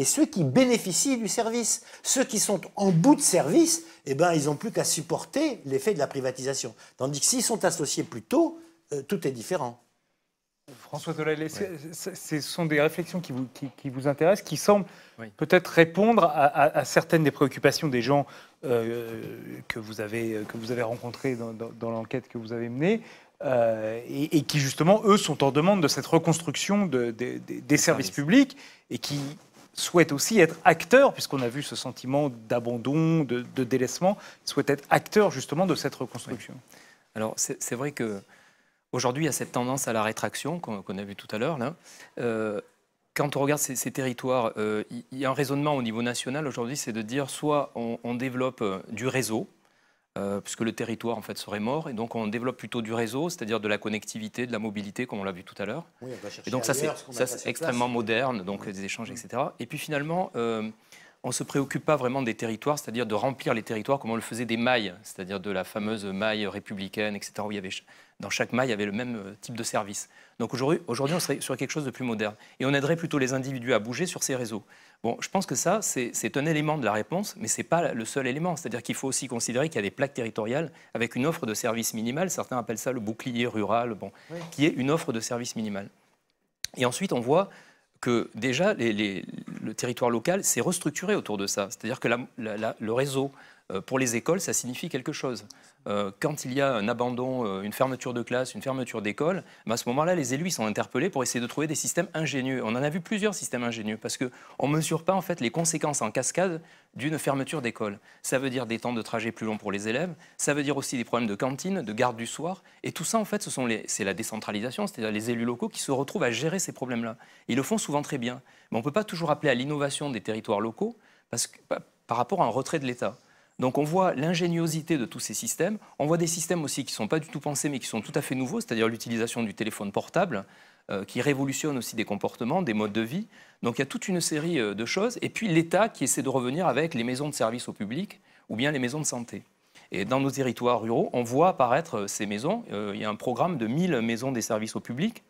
ceux qui bénéficient du service. Ceux qui sont en bout de service, eh ben, ils n'ont plus qu'à supporter l'effet de la privatisation. Tandis que s'ils sont associés plus tôt, tout est différent. François Tolaille, ce sont des réflexions qui vous intéressent, qui semblent peut-être répondre à certaines des préoccupations des gens que vous avez rencontrés dans l'enquête que vous avez menée, et qui justement, eux, sont en demande de cette reconstruction des services publics et qui souhaitent aussi être acteurs, puisqu'on a vu ce sentiment d'abandon, de délaissement, souhaitent être acteurs justement de cette reconstruction. Oui. Alors c'est vrai que aujourd'hui, il y a cette tendance à la rétraction qu'on a vu tout à l'heure. Quand on regarde ces territoires, il y a un raisonnement au niveau national aujourd'hui, c'est de dire soit on développe du réseau, puisque le territoire en fait serait mort, et donc on développe plutôt du réseau, c'est-à-dire de la connectivité, de la mobilité, comme on l'a vu tout à l'heure. Oui, on va chercher et donc ça ailleurs c'est extrêmement moderne, donc des échanges, etc. Et puis finalement, on ne se préoccupe pas vraiment des territoires, c'est-à-dire de remplir les territoires comme on le faisait des mailles, c'est-à-dire de la fameuse maille républicaine, etc., où il y avait, dans chaque maille, il y avait le même type de service. Donc aujourd'hui, on serait sur quelque chose de plus moderne. Et on aiderait plutôt les individus à bouger sur ces réseaux. Bon, je pense que ça, c'est un élément de la réponse, mais ce n'est pas le seul élément. C'est-à-dire qu'il faut aussi considérer qu'il y a des plaques territoriales avec une offre de service minimale, certains appellent ça le bouclier rural, qui est une offre de service minimale. Et ensuite, on voit que déjà, le territoire local s'est restructuré autour de ça. C'est-à-dire que le réseau pour les écoles, ça signifie quelque chose. Quand il y a un abandon, une fermeture de classe, une fermeture d'école, à ce moment-là, les élus ils sont interpellés pour essayer de trouver des systèmes ingénieux. On en a vu plusieurs systèmes ingénieux parce qu'on ne mesure pas en fait, les conséquences en cascade d'une fermeture d'école. Ça veut dire des temps de trajet plus longs pour les élèves, ça veut dire aussi des problèmes de cantine, de garde du soir. Et tout ça, en fait, c'est la décentralisation, c'est-à-dire les élus locaux qui se retrouvent à gérer ces problèmes-là. Ils le font souvent très bien. Mais on ne peut pas toujours appeler à l'innovation des territoires locaux par rapport à un retrait de l'État. Donc on voit l'ingéniosité de tous ces systèmes. On voit des systèmes aussi qui ne sont pas du tout pensés, mais qui sont tout à fait nouveaux, c'est-à-dire l'utilisation du téléphone portable, qui révolutionne aussi des comportements, des modes de vie. Donc il y a toute une série de choses. Et puis l'État qui essaie de revenir avec les maisons de service au public ou bien les maisons de santé. Et dans nos territoires ruraux, on voit apparaître ces maisons. Il y a un programme de 1000 maisons des services au public,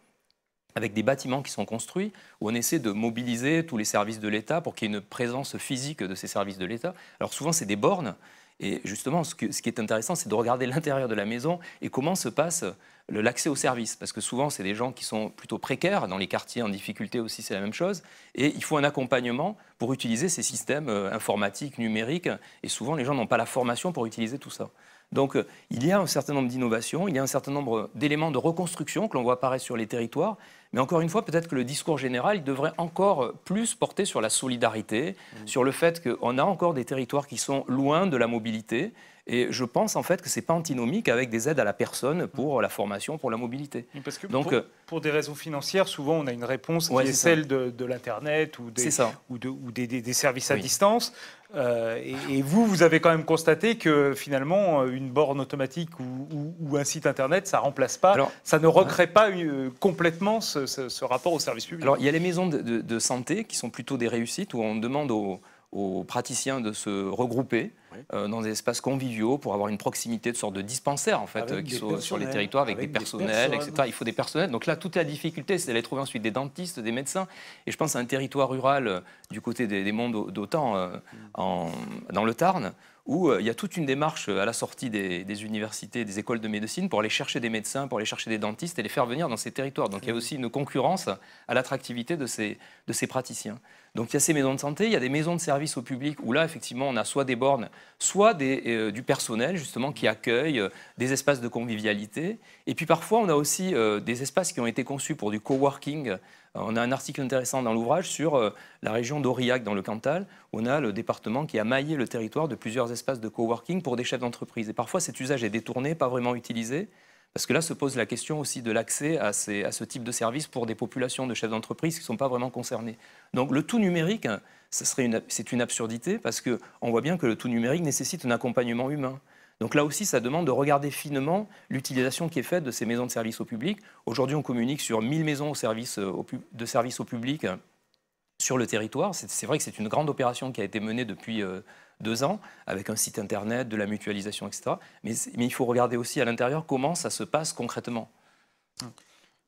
avec des bâtiments qui sont construits, où on essaie de mobiliser tous les services de l'État pour qu'il y ait une présence physique de ces services de l'État. Alors souvent, c'est des bornes. Et justement, ce qui est intéressant, c'est de regarder l'intérieur de la maison et comment se passe l'accès aux services. Parce que souvent, c'est des gens qui sont plutôt précaires. Dans les quartiers en difficulté aussi, c'est la même chose. Et il faut un accompagnement pour utiliser ces systèmes informatiques, numériques. Et souvent, les gens n'ont pas la formation pour utiliser tout ça. Donc, il y a un certain nombre d'innovations, il y a un certain nombre d'éléments de reconstruction que l'on voit apparaître sur les territoires. Mais encore une fois, peut-être que le discours général il devrait encore plus porter sur la solidarité, sur le fait qu'on a encore des territoires qui sont loin de la mobilité. Et je pense en fait que ce n'est pas antinomique avec des aides à la personne pour la formation, pour la mobilité. Parce que donc, pour des raisons financières, souvent on a une réponse qui est celle de l'Internet ou des services à distance. Et vous avez quand même constaté que finalement une borne automatique ou un site Internet, ça ne remplace pas, ça ne recrée pas complètement ce rapport au service public. Alors il y a les maisons de santé qui sont plutôt des réussites où on demande aux praticiens de se regrouper dans des espaces conviviaux pour avoir une proximité de sorte de dispensaire en fait, qui sont sur les territoires avec des personnels, etc. Il faut des personnels. Donc là, toute la difficulté, c'est d'aller trouver ensuite des dentistes, des médecins. Et je pense à un territoire rural du côté des monts d'Autan, dans le Tarn, où il y a toute une démarche à la sortie des universités, des écoles de médecine pour aller chercher des médecins, pour aller chercher des dentistes et les faire venir dans ces territoires. Donc il y a aussi une concurrence à l'attractivité de ces praticiens. Donc il y a ces maisons de santé, il y a des maisons de service au public où là, effectivement, on a soit des bornes, soit du personnel, justement, qui accueille des espaces de convivialité. Et puis parfois, on a aussi des espaces qui ont été conçus pour du coworking. On a un article intéressant dans l'ouvrage sur la région d'Aurillac, dans le Cantal, où on a le département qui a maillé le territoire de plusieurs espaces de coworking pour des chefs d'entreprise. Et parfois, cet usage est détourné, pas vraiment utilisé, Parce que là se pose la question aussi de l'accès à ce type de services pour des populations de chefs d'entreprise qui ne sont pas vraiment concernés. Donc le tout numérique, c'est une absurdité parce qu'on voit bien que le tout numérique nécessite un accompagnement humain. Donc là aussi, ça demande de regarder finement l'utilisation qui est faite de ces maisons de services au public. Aujourd'hui, on communique sur 1000 maisons de services au public sur le territoire. C'est vrai que c'est une grande opération qui a été menée depuis 2 ans, avec un site internet, de la mutualisation, etc. Mais il faut regarder aussi à l'intérieur comment ça se passe concrètement.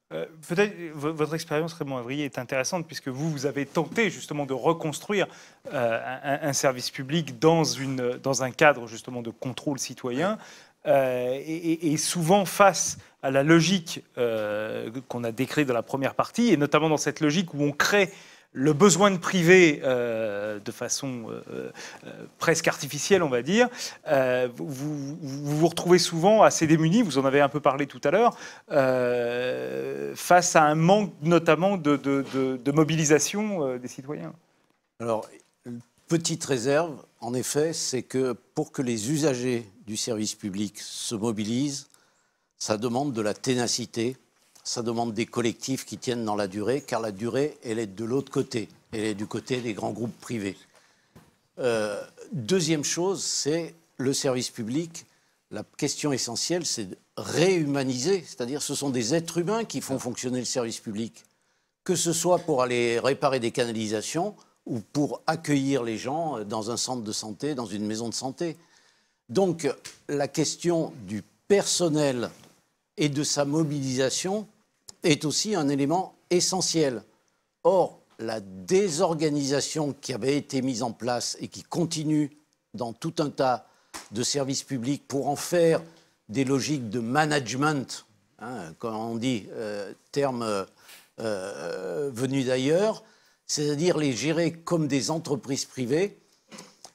Peut-être votre expérience, Raymond Avrier, est intéressante puisque vous avez tenté justement de reconstruire un service public dans un cadre justement de contrôle citoyen et souvent face à la logique qu'on a décrite dans la première partie et notamment dans cette logique où on crée le besoin de privé de façon presque artificielle, on va dire, vous retrouvez souvent assez démunis, vous en avez un peu parlé tout à l'heure, face à un manque notamment de mobilisation des citoyens. Alors, petite réserve, en effet, c'est que pour que les usagers du service public se mobilisent, ça demande de la ténacité. Ça demande des collectifs qui tiennent dans la durée, car la durée, elle est de l'autre côté. Elle est du côté des grands groupes privés. Deuxième chose, c'est le service public. La question essentielle, c'est de réhumaniser. C'est-à-dire, ce sont des êtres humains qui font fonctionner le service public. Que ce soit pour aller réparer des canalisations ou pour accueillir les gens dans un centre de santé, dans une maison de santé. Donc, la question du personnel et de sa mobilisation est aussi un élément essentiel. Or, la désorganisation qui avait été mise en place et qui continue dans tout un tas de services publics pour en faire des logiques de management, comme on dit, terme venu d'ailleurs, c'est-à-dire les gérer comme des entreprises privées,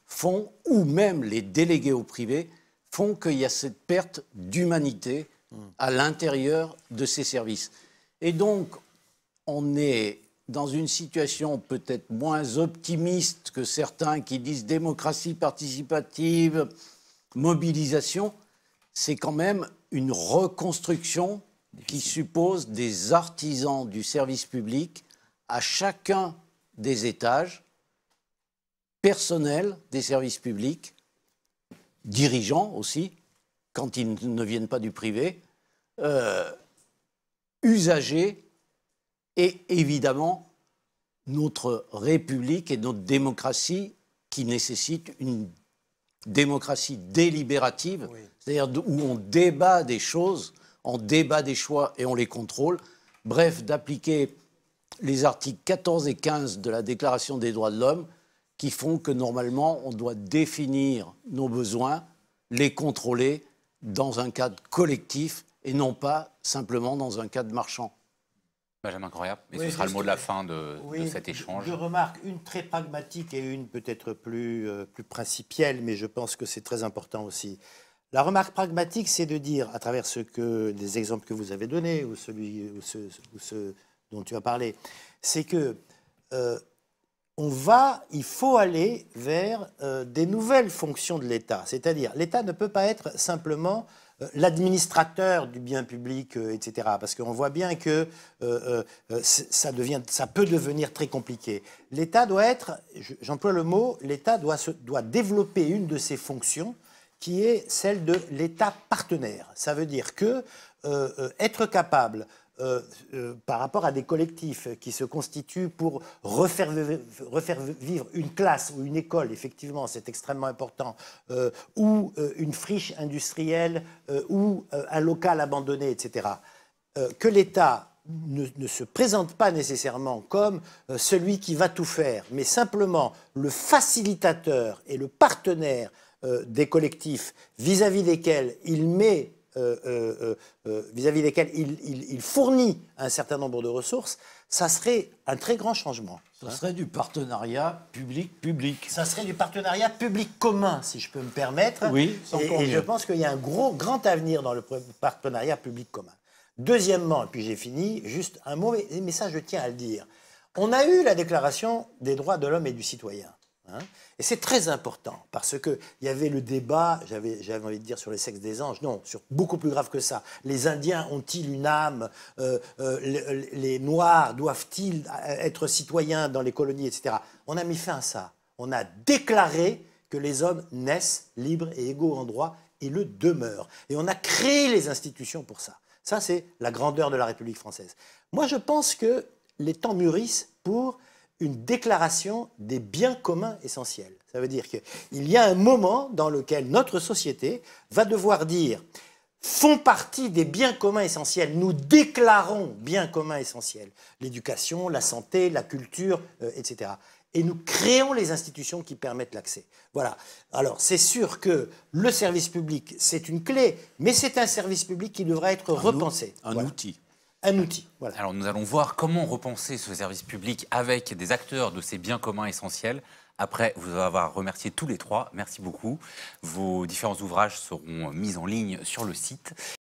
font, ou même les délégués au privé, font qu'il y a cette perte d'humanité à l'intérieur de ces services. Et donc, on est dans une situation peut-être moins optimiste que certains qui disent démocratie participative, mobilisation. C'est quand même une reconstruction qui suppose des artisans du service public à chacun des étages, personnel des services publics, dirigeants aussi, quand ils ne viennent pas du privé, usagers et évidemment notre République et notre démocratie qui nécessite une démocratie délibérative, oui. C'est-à-dire où on débat des choses, on débat des choix et on les contrôle. Bref, d'appliquer les articles 14 et 15 de la Déclaration des droits de l'homme qui font que normalement on doit définir nos besoins, les contrôler dans un cadre collectif et non pas simplement dans un cadre marchand. Benjamin Correa, et oui, ce sera le mot de la fin de cet échange. Deux remarques, une très pragmatique et une peut-être plus principielle, mais je pense que c'est très important aussi. La remarque pragmatique, c'est de dire, à travers des exemples que vous avez donnés, ou ceux dont tu as parlé, c'est que il faut aller vers des nouvelles fonctions de l'État. C'est-à-dire, l'État ne peut pas être simplement l'administrateur du bien public, etc. Parce qu'on voit bien que ça peut devenir très compliqué. L'État doit être, j'emploie le mot, l'État doit développer une de ses fonctions qui est celle de l'État partenaire. Ça veut dire que être capable, par rapport à des collectifs qui se constituent pour refaire vivre une classe ou une école, effectivement, c'est extrêmement important, ou une friche industrielle, ou un local abandonné, etc. Que l'État ne se présente pas nécessairement comme celui qui va tout faire, mais simplement le facilitateur et le partenaire des collectifs vis-à-vis desquels il met vis-à-vis desquels il fournit un certain nombre de ressources, ça serait un très grand changement. Ça serait du partenariat public-public. Ça serait du partenariat public commun, si je peux me permettre. Oui, et je pense qu'il y a un grand avenir dans le partenariat public commun. Deuxièmement, et puis j'ai fini, juste un mot, mais ça je tiens à le dire. On a eu la Déclaration des droits de l'homme et du citoyen. hein. Et c'est très important, parce qu'il y avait le débat, j'avais envie de dire sur les sexes des anges, non, sur beaucoup plus grave que ça. Les Indiens ont-ils une âme? Les Noirs doivent-ils être citoyens dans les colonies, etc. On a mis fin à ça. On a déclaré que les hommes naissent libres et égaux en droit et le demeurent. Et on a créé les institutions pour ça. Ça, c'est la grandeur de la République française. Moi, je pense que les temps mûrissent pour une déclaration des biens communs essentiels. Ça veut dire qu'il y a un moment dans lequel notre société va devoir dire font partie des biens communs essentiels. Nous déclarons biens communs essentiels. L'éducation, la santé, la culture, etc. Et nous créons les institutions qui permettent l'accès. Voilà. Alors, c'est sûr que le service public, c'est une clé, mais c'est un service public qui devra être repensé. Un outil. Un outil, voilà. Alors nous allons voir comment repenser ce service public avec des acteurs de ces biens communs essentiels. Après vous avoir remercié tous les trois, merci beaucoup. Vos différents ouvrages seront mis en ligne sur le site.